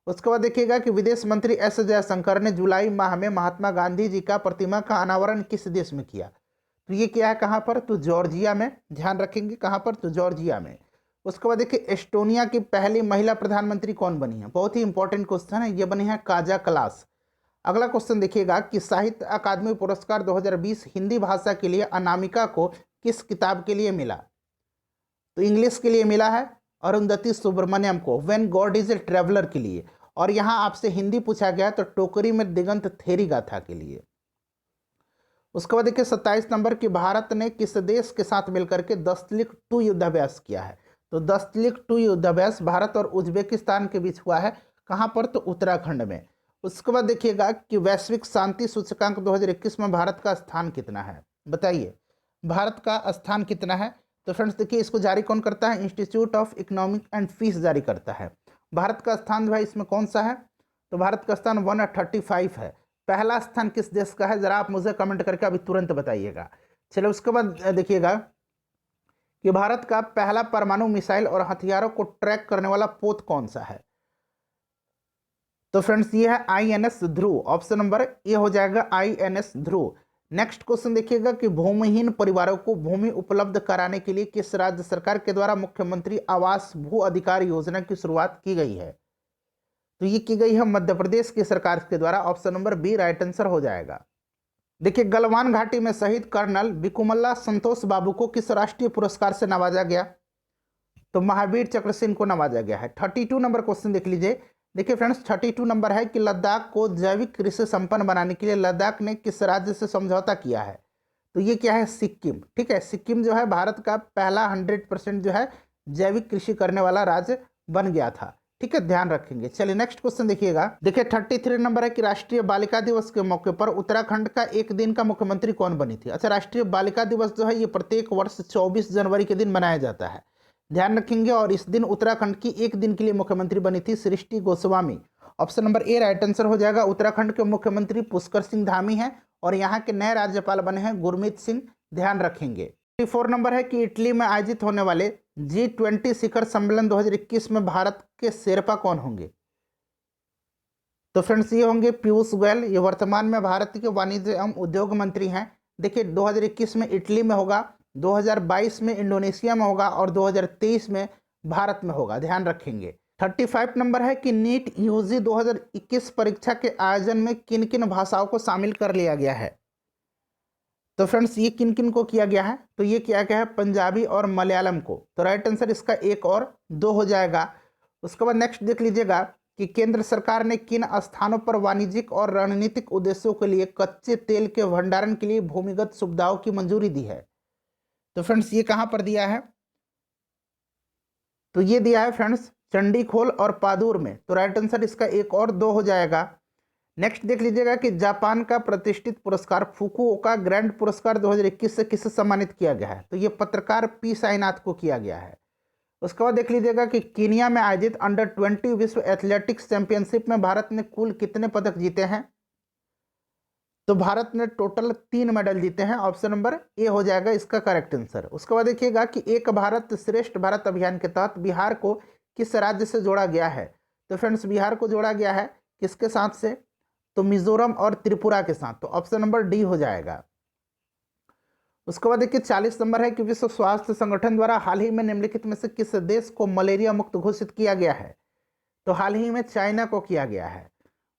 उसके बाद देखिएगा कि विदेश मंत्री एस जयशंकर ने जुलाई माह में महात्मा गांधी जी का प्रतिमा का अनावरण किस देश में किया? तो ये क्या है, कहाँ पर? तो जॉर्जिया में। ध्यान रखेंगे कहाँ पर? तो जॉर्जिया में। उसके बाद देखिए एस्टोनिया की पहली महिला प्रधानमंत्री कौन बनी है? बहुत ही इंपॉर्टेंट क्वेश्चन है, ये बनी है काजा कलास। अगला क्वेश्चन देखिएगा कि साहित्य अकादमी पुरस्कार 2020 हिंदी भाषा के लिए अनामिका को किस किताब के लिए मिला? तो इंग्लिश के लिए मिला है अरुंधति सुब्रमण्यम को, when God is a traveller के लिए। और यहाँ आपसे हिंदी पूछा गया तो टोकरी में दिगंत थेरी गाथा के लिए। उसके बाद देखिए 27 नंबर की भारत ने किस देश के साथ मिलकर के दस्तलिक 2 युद्धाभ्यास किया है? तो दस्तलिक 2 युद्धाभ्यास भारत और उज्बेकिस्तान के बीच हुआ है, कहाँ पर? तो उत्तराखंड में। उसके बाद देखिएगा कि वैश्विक शांति सूचकांक 2021 में भारत का स्थान कितना है? बताइए भारत का स्थान कितना है? तो फ्रेंड्स देखिए इसको जारी कौन करता है? Institute of Economic and Peace जारी करता है। भारत का स्थान जो है इसमें कौन सा है? तो भारत का स्थान 135 है। पहला स्थान किस देश का है? जरा आप मुझे कमेंट करके अभी तुरंत बताइएगा। चलिए उसके बाद देखिएगा कि भारत का पहला परमाणु मिसाइल और हथियारों को ट्रैक करने वाला पोत कौन सा है? तो फ्रेंड्स ये है INS ध्रुव। ऑप्शन नंबर ए हो जाएगा, INS ध्रुव। नेक्स्ट क्वेश्चन देखिएगा कि भूमिहीन परिवारों को भूमि उपलब्ध कराने के लिए किस राज्य सरकार के द्वारा मुख्यमंत्री आवास भू अधिकार योजना की शुरुआत की गई है? तो ये की गई है मध्य प्रदेश की सरकार के द्वारा। Option number B right answer हो जाएगा। देखिए गलवान घाटी में शहीद कर्नल बिकुमल्ला संतोष बाबू को किस राष्ट्रीय पुरस्कार से नवाजा गया? तो महावीर चक्र से इनको नवाजा गया है। 32 नंबर क्वेश्चन देख लीजिए। देखिए फ्रेंड्स 32 नंबर है कि लद्दाख को जैविक कृषि संपन्न बनाने के लिए लद्दाख ने किस राज्य से समझौता किया है? तो ये क्या है? सिक्किम। ठीक है, सिक्किम जो है भारत का पहला 100% जो है जैविक कृषि करने वाला राज्य बन गया था। ठीक है, ध्यान रखेंगे। चलिए नेक्स्ट क्वेश्चन देखिएगा। देखिए 33 नंबर है कि राष्ट्रीय बालिका दिवस के मौके पर उत्तराखंड का एक दिन का मुख्यमंत्री कौन बनी थी? अच्छा, राष्ट्रीय बालिका दिवस जो है ये प्रत्येक वर्ष 24 जनवरी के दिन मनाया जाता है, ध्यान रखेंगे। और इस दिन उत्तराखंड की एक दिन के लिए मुख्यमंत्री बनी थी Srishti Goswami. Option number A right answer हो जाएगा। उत्तराखंड के मुख्यमंत्री पुष्कर सिंह धामी हैं और यहाँ के नए राज्यपाल बने हैं गुरमीत सिंह, ध्यान रखेंगे। 34 नंबर है कि इटली में आयोजित होने वाले G20 शिखर सम्मेलन 2021 में भारत के शेरपा कौन होंगे? तो फ्रेंड्स ये होंगे पीयूष गोयल। ये वर्तमान में भारत के वाणिज्य एवं उद्योग मंत्री हैं। देखिए 2021 में इटली में होगा, 2022 में इंडोनेशिया में होगा और 2023 में भारत में होगा, ध्यान रखेंगे। 35 नंबर है कि नीट यूजी 2021 परीक्षा के आयोजन में किन किन भाषाओं को शामिल कर लिया गया है। तो फ्रेंड्स ये किन किन को किया गया है, तो ये किया गया है पंजाबी और मलयालम को। तो राइट आंसर इसका 1 और 2 हो जाएगा। उसके बाद नेक्स्ट देख लीजिएगा कि केंद्र सरकार ने किन स्थानों पर वाणिज्यिक और रणनीतिक उद्देश्यों के लिए कच्चे तेल के भंडारण के लिए भूमिगत सुविधाओं की मंजूरी दी है। तो फ्रेंड्स ये कहां पर दिया है, तो ये दिया है फ्रेंड्स चंडीखोल और पादुर में। तो राइट आंसर इसका 1 और 2 हो जाएगा। नेक्स्ट देख लीजिएगा कि जापान का प्रतिष्ठित पुरस्कार फुकुओका ग्रैंड पुरस्कार 2021 से किसे सम्मानित किया गया है। तो ये पत्रकार पी साईनाथ को किया गया है। उसके बाद देख लीजिएगा कि कीनिया में आयोजित अंडर 20 विश्व एथलेटिक्स चैंपियनशिप में भारत ने कुल कितने पदक जीते हैं। तो भारत ने टोटल 3 मेडल जीते हैं। ऑप्शन नंबर ए हो जाएगा इसका करेक्ट आंसर। उसके बाद देखिएगा कि एक भारत श्रेष्ठ भारत अभियान के तहत बिहार को किस राज्य से जोड़ा गया है। तो फ्रेंड्स बिहार को जोड़ा गया है किसके साथ से, तो मिजोरम और त्रिपुरा के साथ। तो ऑप्शन नंबर डी हो जाएगा। उसके बाद देखिए 40 नंबर है कि विश्व स्वास्थ्य संगठन द्वारा हाल ही में निम्नलिखित में से किस देश को मलेरिया मुक्त घोषित किया गया है। तो हाल ही में चाइना को किया गया है।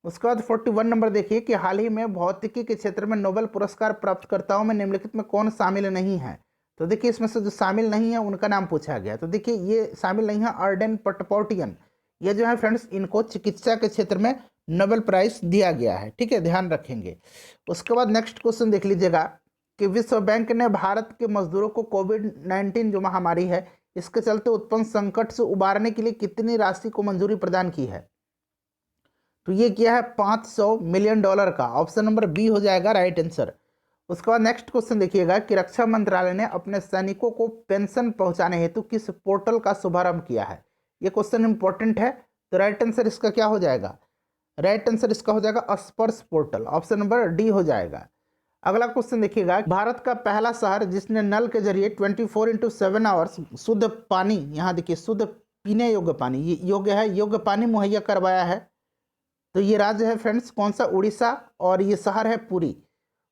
उसके बाद 41 नंबर देखिए कि हाल ही में भौतिकी के क्षेत्र में नोबेल पुरस्कार प्राप्तकर्ताओं में निम्नलिखित में कौन शामिल नहीं है। तो देखिए इसमें से जो शामिल नहीं है उनका नाम पूछा गया। तो देखिए ये शामिल नहीं है अर्डेन पटपौटियन, ये जो है फ्रेंड्स इनको चिकित्सा के क्षेत्र में नोबेल प्राइज दिया गया है। ठीक है, ध्यान रखेंगे। उसके बाद नेक्स्ट क्वेश्चन देख लीजिएगा कि विश्व बैंक ने भारत के मजदूरों को कोविड-19 जो महामारी है इसके चलते उत्पन्न संकट से उबारने के लिए कितनी राशि को मंजूरी प्रदान की है। तो ये किया है $500 मिलियन का। ऑप्शन नंबर बी हो जाएगा राइट आंसर। उसके बाद नेक्स्ट क्वेश्चन देखिएगा कि रक्षा मंत्रालय ने अपने सैनिकों को पेंशन पहुंचाने हेतु किस पोर्टल का शुभारंभ किया है। ये क्वेश्चन इंपॉर्टेंट है। तो राइट आंसर इसका क्या हो जाएगा, राइट आंसर इसका हो जाएगा स्पर्श पोर्टल। ऑप्शन नंबर डी हो जाएगा। अगला क्वेश्चन देखिएगा, भारत का पहला शहर जिसने नल के जरिए 24/7 आवर्स शुद्ध पानी, यहाँ देखिए शुद्ध पीने योग्य पानी, ये योग्य पानी मुहैया करवाया है। तो ये राज्य है फ्रेंड्स कौन सा, उड़ीसा, और ये शहर है पुरी।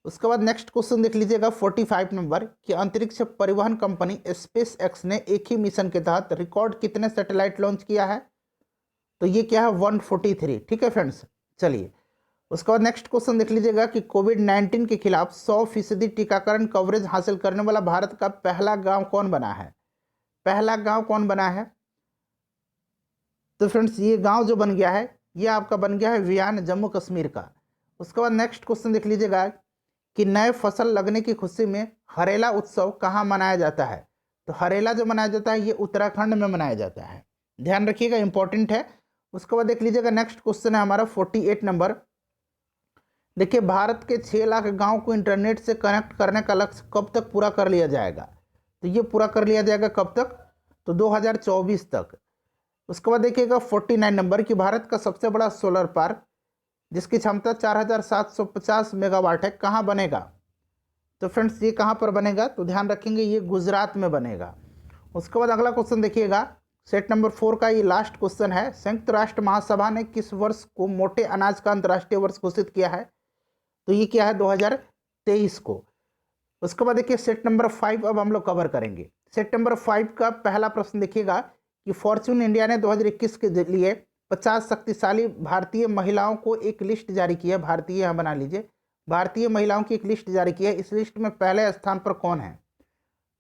उसके बाद नेक्स्ट क्वेश्चन देख लीजिएगा 45 नंबर कि अंतरिक्ष परिवहन कंपनी स्पेस एक्स ने एक ही मिशन के तहत रिकॉर्ड कितने सैटेलाइट लॉन्च किया है। तो ये क्या है 143। ठीक है फ्रेंड्स, चलिए उसके बाद नेक्स्ट क्वेश्चन देख लीजिएगा कि कोविड-19 के खिलाफ 100% टीकाकरण कवरेज हासिल करने वाला भारत का पहला गांव कौन बना है। पहला गांव कौन बना है, तो फ्रेंड्स ये गांव जो बन गया है ये आपका बन गया है वियान, जम्मू कश्मीर का। उसके बाद नेक्स्ट क्वेश्चन देख लीजिएगा कि नए फसल लगने की खुशी में हरेला उत्सव कहाँ मनाया जाता है। तो हरेला जो मनाया जाता है ये उत्तराखंड में मनाया जाता है, ध्यान रखिएगा, इंपॉर्टेंट है। उसके बाद देख लीजिएगा नेक्स्ट क्वेश्चन है हमारा 48 नंबर। देखिए भारत के 6 लाख गांव को इंटरनेट से कनेक्ट करने का लक्ष्य कब तक पूरा कर लिया जाएगा। तो ये पूरा कर लिया जाएगा कब तक, तो 2024 तक। उसके बाद देखिएगा 49 नंबर कि भारत का सबसे बड़ा सोलर पार्क जिसकी क्षमता 4750 मेगावाट है कहाँ बनेगा। तो फ्रेंड्स ये कहाँ पर बनेगा, तो ध्यान रखेंगे ये गुजरात में बनेगा। उसके बाद अगला क्वेश्चन देखिएगा सेट नंबर 4 का ये लास्ट क्वेश्चन है। संयुक्त राष्ट्र महासभा ने किस वर्ष को मोटे अनाज का अंतर्राष्ट्रीय वर्ष घोषित किया है। तो ये क्या है 2023 को। उसके बाद देखिए सेट नंबर 5 अब हम लोग कवर करेंगे। सेट नंबर 5 का पहला प्रश्न देखिएगा कि फॉर्च्यून इंडिया ने 2021 के लिए 50 शक्तिशाली भारतीय महिलाओं को एक लिस्ट जारी की है। भारतीय यहाँ बना लीजिए, भारतीय महिलाओं की एक लिस्ट जारी की है। इस लिस्ट में पहले स्थान पर कौन है,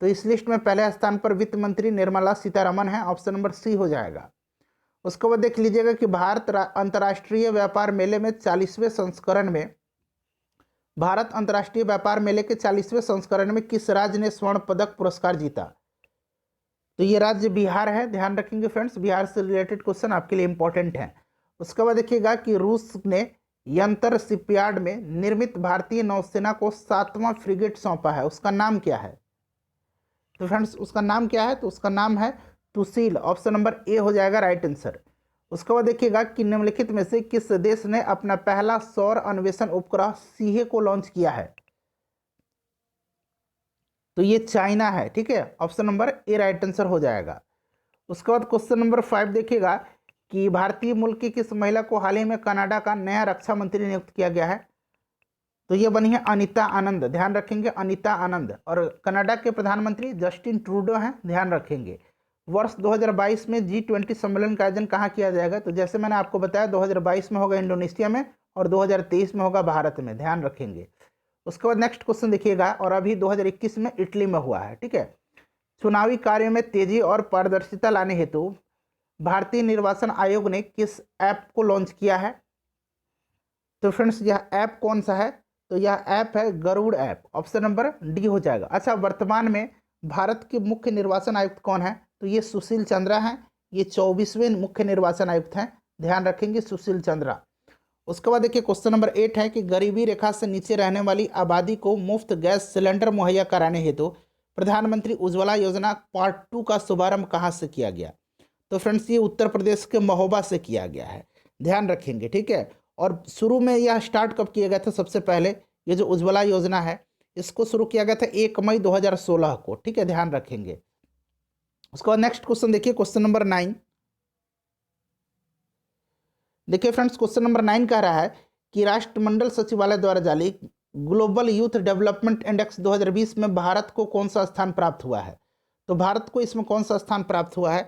तो इस लिस्ट में पहले स्थान पर वित्त मंत्री निर्मला सीतारमण है। ऑप्शन नंबर सी हो जाएगा। उसके बाद देख लीजिएगा कि भारत अंतर्राष्ट्रीय व्यापार मेले में 40वें संस्करण में, भारत अंतर्राष्ट्रीय व्यापार मेले के 40वें संस्करण में किस राज्य ने स्वर्ण पदक पुरस्कार जीता। तो ये राज्य बिहार है, ध्यान रखेंगे फ्रेंड्स, बिहार से रिलेटेड क्वेश्चन आपके लिए इंपॉर्टेंट है। उसके बाद देखिएगा कि रूस ने यंतर शिपयार्ड में निर्मित भारतीय नौसेना को 7वां फ्रिगेट सौंपा है, उसका नाम क्या है। तो फ्रेंड्स उसका नाम क्या है, तो उसका नाम है तुसील। ऑप्शन नंबर ए हो जाएगा राइट आंसर। उसके बाद देखिएगा कि निम्नलिखित में से किस देश ने अपना पहला सौर अन्वेषण उपग्रह सीहे को लॉन्च किया है। तो ये चाइना है, ठीक है, option number A right answer हो जाएगा। उसके बाद क्वेश्चन नंबर 5 देखिएगा कि भारतीय मूल की किस महिला को हाल ही में कनाडा का नया रक्षा मंत्री नियुक्त किया गया है। तो ये बनी है अनीता आनंद, ध्यान रखेंगे अनीता आनंद। और कनाडा के प्रधानमंत्री जस्टिन ट्रूडो हैं, ध्यान रखेंगे। वर्ष 2022 में G20 सम्मेलन का आयोजन कहाँ किया जाएगा? तो जैसे मैंने आपको बताया 2022 में होगा इंडोनेशिया में और 2023 में होगा भारत में, ध्यान रखेंगे। उसके बाद नेक्स्ट क्वेश्चन देखिएगा, और अभी 2021 में इटली में हुआ है, ठीक है। चुनावी कार्य में तेजी और पारदर्शिता लाने हेतु भारतीय निर्वाचन आयोग ने किस ऐप को लॉन्च किया है? तो फ्रेंड्स यह ऐप कौन सा है? तो यह ऐप है Garud app, option number D हो जाएगा। अच्छा, वर्तमान में भारत के मुख्य निर्वाचन आयुक्त कौन है? तो ये सुशील चंद्रा हैं, ये 24वें मुख्य निर्वाचन आयुक्त हैं, ध्यान रखेंगे सुशील चंद्रा। उसके बाद देखिए क्वेश्चन नंबर 8 है कि गरीबी रेखा से नीचे रहने वाली आबादी को मुफ्त गैस सिलेंडर मुहैया कराने हेतु प्रधानमंत्री उज्ज्वला योजना पार्ट 2 का शुभारंभ कहाँ से किया गया? तो फ्रेंड्स ये उत्तर प्रदेश के महोबा से किया गया है, ध्यान रखेंगे, ठीक है। और शुरू में यह स्टार्ट कब किया गया था? सबसे पहले ये जो उज्ज्वला योजना है इसको शुरू किया गया था 1 मई 2016 को, ठीक है, ध्यान रखेंगे। उसके बाद नेक्स्ट क्वेश्चन देखिए, क्वेश्चन नंबर 9। देखिए फ्रेंड्स, क्वेश्चन नंबर 9 कह रहा है कि राष्ट्रमंडल सचिवालय द्वारा जारी ग्लोबल यूथ डेवलपमेंट इंडेक्स 2020 में भारत को कौन सा स्थान प्राप्त हुआ है? तो भारत को इसमें कौन सा स्थान प्राप्त हुआ है?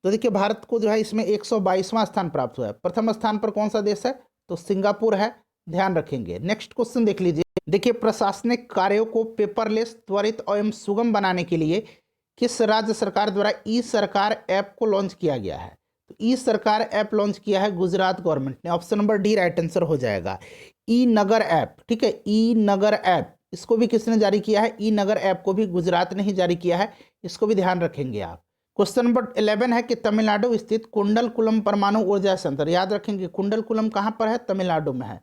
तो देखिए भारत को जो है इसमें 122वां स्थान प्राप्त हुआ है। प्रथम स्थान पर कौन सा देश है? तो सिंगापुर है, ध्यान रखेंगे। नेक्स्ट क्वेश्चन देख लीजिए। देखिए प्रशासनिक कार्यों को पेपरलेस, त्वरित एवं सुगम बनाने के लिए किस राज्य सरकार द्वारा ई सरकार ऐप को लॉन्च किया गया है? तो ई सरकार ऐप लॉन्च किया है गुजरात गवर्नमेंट ने, option number D right answer हो जाएगा। ई नगर ऐप, ठीक है, ई नगर ऐप, इसको भी किसने जारी किया है? ई नगर ऐप को भी गुजरात ने ही जारी किया है, इसको भी ध्यान रखेंगे आप। क्वेश्चन नंबर 11 है कि तमिलनाडु स्थित कुंडलकुलम परमाणु ऊर्जा संयंत्र, याद रखेंगे कुंडलकुलम कहाँ पर है? तमिलनाडु में है।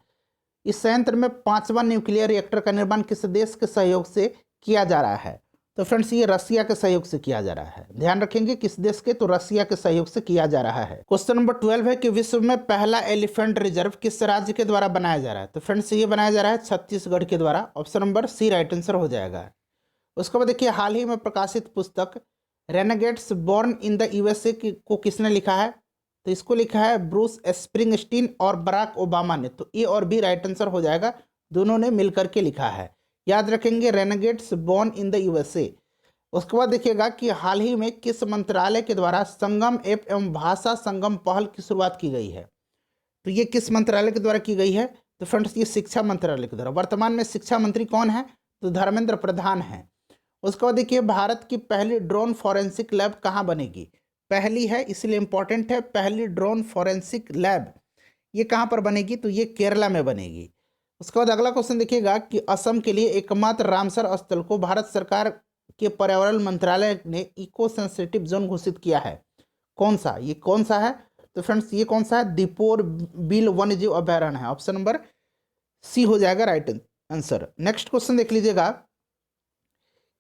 इस संयंत्र में 5वां न्यूक्लियर रिएक्टर का निर्माण किस देश के सहयोग से किया जा रहा है? तो फ्रेंड्स ये रसिया के सहयोग से किया जा रहा है, ध्यान रखेंगे किस देश के? तो रसिया के सहयोग से किया जा रहा है। क्वेश्चन नंबर 12 है कि विश्व में पहला एलिफेंट रिजर्व किस राज्य के द्वारा बनाया जा रहा है? तो फ्रेंड्स ये बनाया जा रहा है छत्तीसगढ़ के द्वारा, option number C right answer हो जाएगा। उसके बाद देखिए हाल ही में प्रकाशित पुस्तक Renegades born in the USA को किसने लिखा है? तो इसको लिखा है ब्रूस स्प्रिंगस्टीन और बराक ओबामा ने, तो ए और बी राइट आंसर हो जाएगा, दोनों ने मिलकर के लिखा है, याद रखेंगे Renegades born in the USA. उसके बाद देखिएगा कि हाल ही में किस मंत्रालय के द्वारा संगम ऐप एवं भाषा संगम पहल की शुरुआत की गई है? तो ये किस मंत्रालय के द्वारा की गई है? तो फ्रेंड्स ये शिक्षा मंत्रालय के द्वारा। वर्तमान में शिक्षा मंत्री कौन है? तो धर्मेंद्र प्रधान है। उसके बाद देखिए भारत की पहली ड्रोन फॉरेंसिक लैब कहाँ बनेगी? पहली है इसलिए इंपॉर्टेंट है, पहली ड्रोन फॉरेंसिक लैब ये कहाँ पर बनेगी? तो ये केरला में बनेगी। उसके बाद अगला क्वेश्चन देखिएगा कि असम के लिए एकमात्र रामसर स्थल को भारत सरकार के पर्यावरण मंत्रालय ने इको सेंसिटिव जोन घोषित किया है, कौन सा? ये कौन सा है? तो फ्रेंड्स ये कौन सा है? दीपोर बिल वन्यजीव अभयारण्य है, ऑप्शन नंबर सी हो जाएगा राइट आंसर। नेक्स्ट क्वेश्चन देख लीजिएगा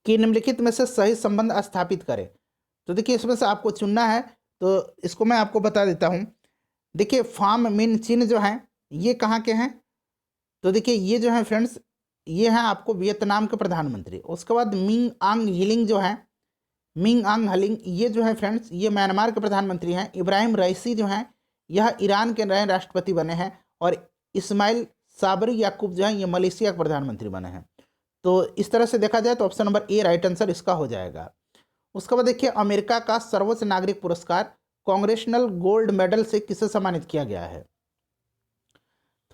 कि निम्नलिखित में से सही संबंध स्थापित करें। तो देखिए इसमें से आपको चुनना है, तो इसको मैं आपको बता देता हूँ। देखिए फार्म मिन चिन जो हैं ये कहाँ के हैं? तो देखिए ये जो है फ्रेंड्स ये हैं आपको वियतनाम के प्रधानमंत्री। उसके बाद मिंग आंग हिलिंग जो है, मिंग आंग हलिंग ये जो है फ्रेंड्स ये म्यांमार के प्रधानमंत्री हैं। इब्राहिम रईसी जो हैं यह ईरान के नए राष्ट्रपति बने हैं, और इस्माइल साबरी याकूब जो हैं ये मलेशिया के प्रधानमंत्री बने हैं। तो इस तरह से देखा जाए तो option number A right answer इसका हो जाएगा। उसके बाद देखिए अमेरिका का सर्वोच्च नागरिक पुरस्कार कांग्रेशनल गोल्ड मेडल से किसे सम्मानित किया गया है?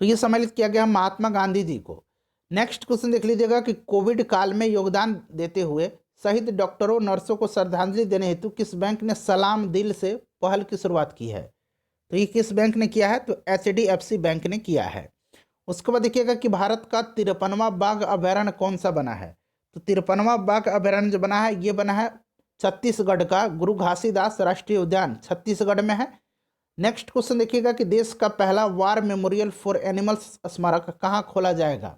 तो ये सम्मानित किया गया महात्मा गांधी जी को। नेक्स्ट क्वेश्चन देख लीजिएगा कि कोविड काल में योगदान देते हुए शहीद डॉक्टरों नर्सों को श्रद्धांजलि देने हेतु किस बैंक ने सलाम दिल से पहल की शुरुआत की है? तो ये किस बैंक ने किया है? तो HDFC बैंक ने किया है। उसके बाद देखिएगा कि भारत का 53वां बाघ अभयारण्य कौन सा बना है? तो 53वां बाघ अभयारण्य जो बना है ये बना है छत्तीसगढ़ का गुरु घासीदास राष्ट्रीय उद्यान छत्तीसगढ़ में है। नेक्स्ट क्वेश्चन देखिएगा कि देश का पहला वार मेमोरियल फॉर एनिमल्स स्मारक कहाँ खोला जाएगा?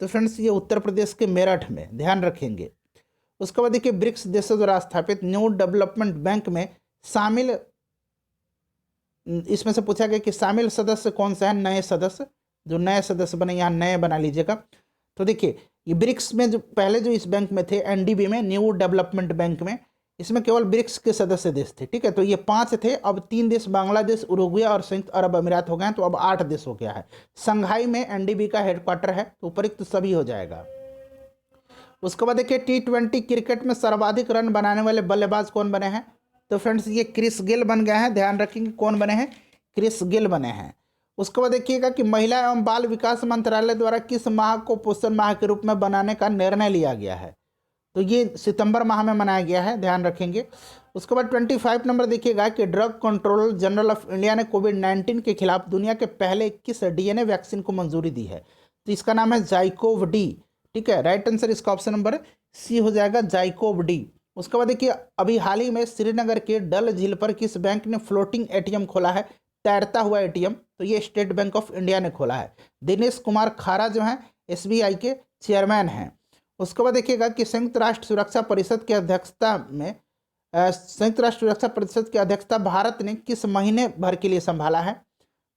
तो फ्रेंड्स ये उत्तर प्रदेश के मेरठ में, ध्यान रखेंगे। उसके बाद देखिए ब्रिक्स देशों द्वारा स्थापित न्यू डेवलपमेंट बैंक में शामिल, इसमें से पूछा गया कि शामिल सदस्य कौन सा है? नए सदस्य, जो नए सदस्य बने यहाँ नए बना लीजिएगा। तो देखिए ये ब्रिक्स में जो पहले जो इस बैंक में थे NDB में, न्यू डेवलपमेंट बैंक में, इसमें केवल ब्रिक्स के सदस्य देश थे, ठीक है। तो ये 5 थे, अब 3 देश बांग्लादेश, उरुग्वे और संयुक्त अरब अमीरात हो गए हैं, तो अब 8 देश हो गया है। संघाई में NDB का हेडक्वार्टर है, तो उपरिक्त सभी हो जाएगा। उसके बाद देखिए T20 क्रिकेट में सर्वाधिक रन बनाने वाले बल्लेबाज कौन बने हैं? तो फ्रेंड्स ये क्रिस गेल बन गए हैं, ध्यान रखेंगे कौन बने हैं, क्रिस गेल बने हैं। उसके बाद देखिएगा कि महिला एवं बाल विकास मंत्रालय द्वारा किस माह को पोषण माह के रूप में बनाने का निर्णय लिया गया है, तो ये सितंबर माह में मनाया गया है, ध्यान रखेंगे। उसके बाद 25 नंबर देखिएगा कि drug controller general of India ने कोविड-19 के खिलाफ दुनिया के पहले किस डीएनए वैक्सीन को मंजूरी दी है, तो इसका नाम है जाइकोव डी। ठीक है, राइट आंसर इसका ऑप्शन नंबर सी हो जाएगा, जाइकोव डी। उसके बाद देखिए अभी हाल ही में श्रीनगर के डल झील पर किस बैंक ने फ्लोटिंग एटीएम खोला है, तैरता हुआ एटीएम, तो ये स्टेट बैंक ऑफ इंडिया ने खोला है। दिनेश कुमार खारा जो हैं एसबीआई के चेयरमैन हैं। उसके बाद देखिएगा कि संयुक्त राष्ट्र सुरक्षा परिषद की अध्यक्षता में संयुक्त राष्ट्र सुरक्षा परिषद की अध्यक्षता भारत ने किस महीने भर के लिए संभाला है,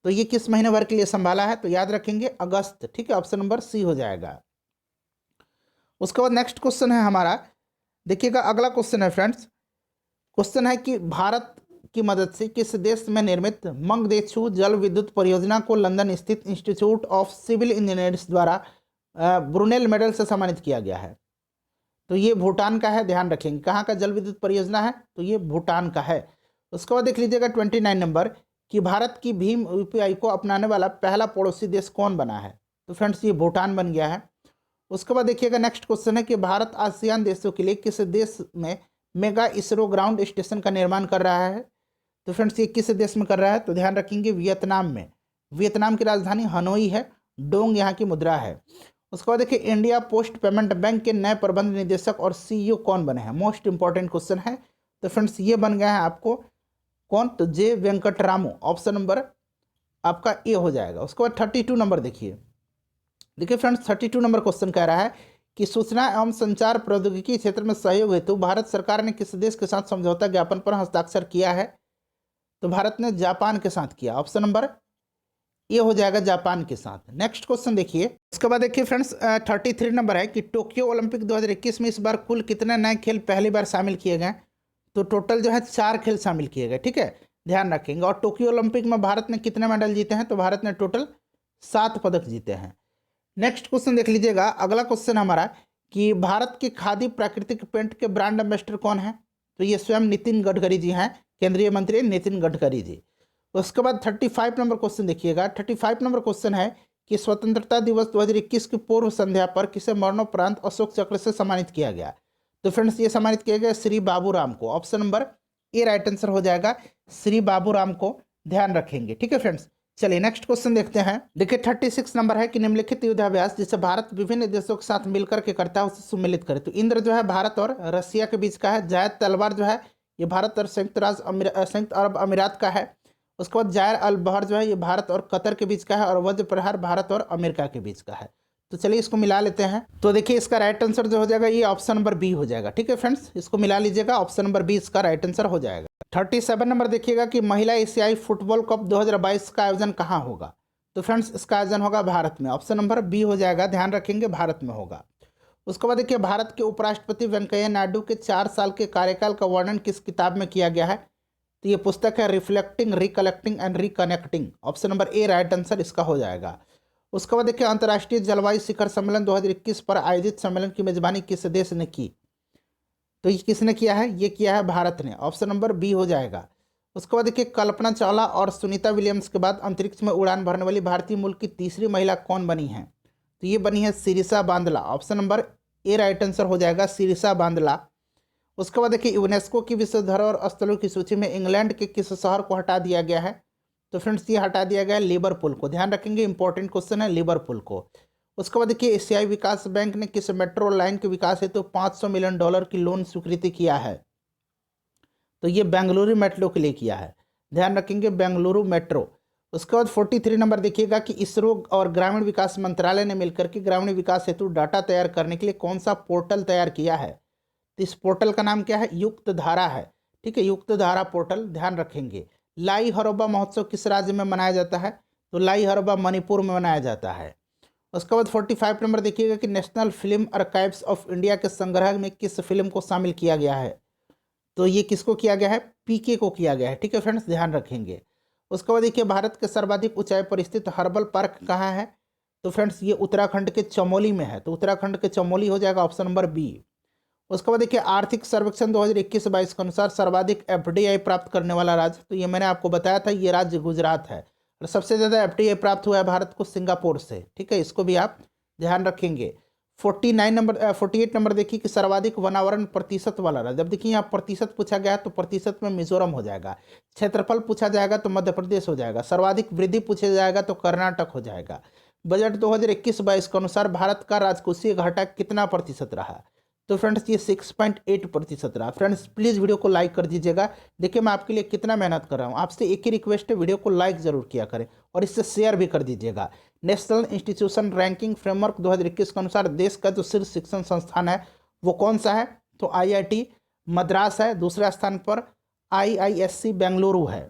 तो ये किस महीने भर के लिए संभाला है, तो याद रखेंगे अगस्त। ठीक है, ऑप्शन नंबर सी हो जाएगा। उसके बाद नेक्स्ट क्वेश्चन है हमारा, देखिएगा अगला क्वेश्चन है फ्रेंड्स, क्वेश्चन है कि भारत की मदद से किस देश में निर्मित मंगदेछू जल विद्युत परियोजना को लंदन स्थित इंस्टीट्यूट ऑफ सिविल इंजीनियर्स द्वारा ब्रुनेल मेडल से सम्मानित किया गया है, तो ये भूटान का है, ध्यान रखेंगे। कहाँ का जल विद्युत परियोजना है, तो ये भूटान का है। उसके बाद देख लीजिएगा 29 नंबर कि भारत की भीम यूपीआई को अपनाने वाला पहला पड़ोसी देश कौन बना है, तो फ्रेंड्स ये भूटान बन गया है। उसके बाद देखिएगा नेक्स्ट क्वेश्चन है कि भारत आसियान देशों के लिए किस देश में मेगा इसरो ग्राउंड स्टेशन का निर्माण कर रहा है, तो फ्रेंड्स ये किस देश में कर रहा है, तो ध्यान रखेंगे वियतनाम में। वियतनाम की राजधानी हनोई है, डोंग यहाँ की मुद्रा है। उसके बाद देखिए इंडिया पोस्ट पेमेंट बैंक के नए प्रबंध निदेशक और सीईओ कौन बने हैं, मोस्ट इंपॉर्टेंट क्वेश्चन है। तो फ्रेंड्स ये बन गया है आपको कौन, तो जे वेंकटरामू, ऑप्शन नंबर आपका ए हो जाएगा। उसके बाद 32 नंबर देखिए फ्रेंड्स 32 नंबर क्वेश्चन कह रहा है कि सूचना एवं संचार प्रौद्योगिकी क्षेत्र में सहयोग हेतु भारत सरकार ने किस देश के साथ समझौता ज्ञापन पर हस्ताक्षर किया है, तो भारत ने जापान के साथ किया, ऑप्शन नंबर ये हो जाएगा जापान के साथ। नेक्स्ट क्वेश्चन देखिए, उसके बाद देखिए फ्रेंड्स 33 नंबर है कि टोक्यो ओलंपिक 2021 में इस बार कुल कितने नए खेल पहली बार शामिल किए गए, तो टोटल जो है 4 खेल शामिल किए गए। ठीक है, ध्यान रखेंगे। और टोक्यो ओलंपिक में भारत ने कितने मेडल जीते हैं, तो भारत ने टोटल 7 पदक जीते हैं। नेक्स्ट क्वेश्चन देख लीजिएगा, अगला क्वेश्चन हमारा कि भारत के खादी प्राकृतिक पेंट के ब्रांड एम्बेसडर कौन है, तो ये स्वयं नितिन गडकरी जी हैं, केंद्रीय मंत्री नितिन गडकरी जी। उसके बाद 35 नंबर क्वेश्चन देखिएगा। 35 नंबर क्वेश्चन है कि स्वतंत्रता दिवस 2021 की पूर्व संध्या पर किसे मरणोपरांत अशोक चक्र से सम्मानित किया गया, तो फ्रेंड्स ये सम्मानित किया गया श्री बाबूराम को, option number A right answer हो जाएगा, श्री बाबूराम को, ध्यान रखेंगे। ठीक है फ्रेंड्स, चलिए नेक्स्ट क्वेश्चन देखते हैं। देखिए 36 नंबर है कि निम्नलिखित युद्धाभ्यास जिसे भारत विभिन्न देशों के साथ मिलकर के करता है उसे सुमेलित करे, तो इंद्र जो है भारत और रसिया के बीच का है, जायद तलवार जो है ये भारत और संयुक्त अरब अमीरात का है। उसके बाद जायर अल बहर जो है ये भारत और कतर के बीच का है, और वज्र प्रहार भारत और अमेरिका के बीच का है। तो चलिए इसको मिला लेते हैं, तो देखिए इसका राइट आंसर जो हो जाएगा ये ऑप्शन नंबर बी हो जाएगा। ठीक है फ्रेंड्स, इसको मिला लीजिएगा, ऑप्शन नंबर बी इसका राइट आंसर हो जाएगा। 37 नंबर देखिएगा कि महिला एशियाई फुटबॉल कप 2022 का आयोजन कहाँ होगा, तो फ्रेंड्स इसका आयोजन होगा भारत में, ऑप्शन नंबर बी हो जाएगा, ध्यान रखेंगे भारत में होगा। उसके बाद देखिए भारत के उपराष्ट्रपति वेंकैया नायडू के 4 साल के कार्यकाल का वर्णन किस किताब में किया गया है, तो ये पुस्तक है reflecting recollecting and reconnecting, option number A right answer इसका हो जाएगा। उसके बाद देखिए अंतर्राष्ट्रीय जलवायु शिखर सम्मेलन 2021 पर आयोजित सम्मेलन की मेजबानी किस देश ने की, तो ये किसने किया है, ये किया है भारत ने, ऑप्शन नंबर बी हो जाएगा। उसके बाद देखिए कल्पना चावला और सुनीता विलियम्स के बाद अंतरिक्ष में उड़ान भरने वाली भारतीय मूल की तीसरी महिला कौन बनी है, तो ये बनी है Sirisha Bandla, option number A right answer हो जाएगा, सिरिसा बांदला। उसके बाद देखिए यूनेस्को की विश्व धरोहर स्थलों की सूची में इंग्लैंड के किस शहर को हटा दिया गया है, तो फ्रेंड्स ये हटा दिया गया है लिवरपूल को, ध्यान रखेंगे इंपॉर्टेंट क्वेश्चन है लिवरपूल को। उसके बाद देखिए एशियाई विकास बैंक ने किस मेट्रो लाइन के विकास हेतु तो $500 मिलियन की लोन स्वीकृति किया है, तो ये बेंगलुरु मेट्रो के लिए किया है, ध्यान रखेंगे बेंगलुरु मेट्रो। उसके बाद 43 नंबर देखिएगा कि इसरो और ग्रामीण विकास मंत्रालय ने मिलकर के ग्रामीण विकास हेतु डाटा तैयार करने के लिए कौन सा पोर्टल तैयार किया है, तो इस पोर्टल का नाम क्या है, युक्त धारा है। ठीक है, युक्त धारा पोर्टल, ध्यान रखेंगे। लाई हरोबा महोत्सव किस राज्य में मनाया जाता है, तो लाई हरोबा मणिपुर में मनाया जाता है। उसके बाद 45 नंबर देखिएगा कि national film archives of India के संग्रह में किस फिल्म को शामिल किया गया है, तो ये किसको किया गया है, पीके को किया गया है। ठीक है फ्रेंड्स, ध्यान रखेंगे। उसके बाद देखिए भारत के सर्वाधिक ऊंचाई पर स्थित हर्बल पार्क कहाँ है, तो फ्रेंड्स ये उत्तराखंड के चमोली में है, तो उत्तराखंड के चमोली हो जाएगा, ऑप्शन नंबर बी। उसके बाद देखिए आर्थिक सर्वेक्षण 2021-22 के अनुसार सर्वाधिक एफडीआई प्राप्त करने वाला राज्य, तो ये मैंने आपको बताया था, ये राज्य गुजरात है। और सबसे ज़्यादा एफडीआई प्राप्त हुआ है भारत को सिंगापुर से, ठीक है, इसको भी आप ध्यान रखेंगे। 48 नंबर देखिए कि सर्वाधिक वनावरण प्रतिशत वाला राज्य। जब देखिए यहाँ प्रतिशत पूछा गया तो प्रतिशत में मिजोरम हो जाएगा, क्षेत्रफल पूछा जाएगा तो मध्य प्रदेश हो जाएगा, सर्वाधिक वृद्धि पूछा जाएगा तो कर्नाटक हो जाएगा। बजट 2021-22 के अनुसार भारत का राजकोषीय घाटा कितना प्रतिशत रहा? तो फ्रेंड्स ये 6.8% रहा। फ्रेंड्स प्लीज़ वीडियो को लाइक कर दीजिएगा। देखिए मैं आपके लिए कितना मेहनत कर रहा हूँ, आपसे एक ही रिक्वेस्ट है, वीडियो को लाइक जरूर किया करें और इससे शेयर भी कर दीजिएगा। नेशनल इंस्टीट्यूशन रैंकिंग फ्रेमवर्क 2021 के अनुसार देश का जो शीर्ष शिक्षण संस्थान है वो कौन सा है? तो IIT मद्रास है, दूसरे स्थान पर IISc बेंगलुरु है।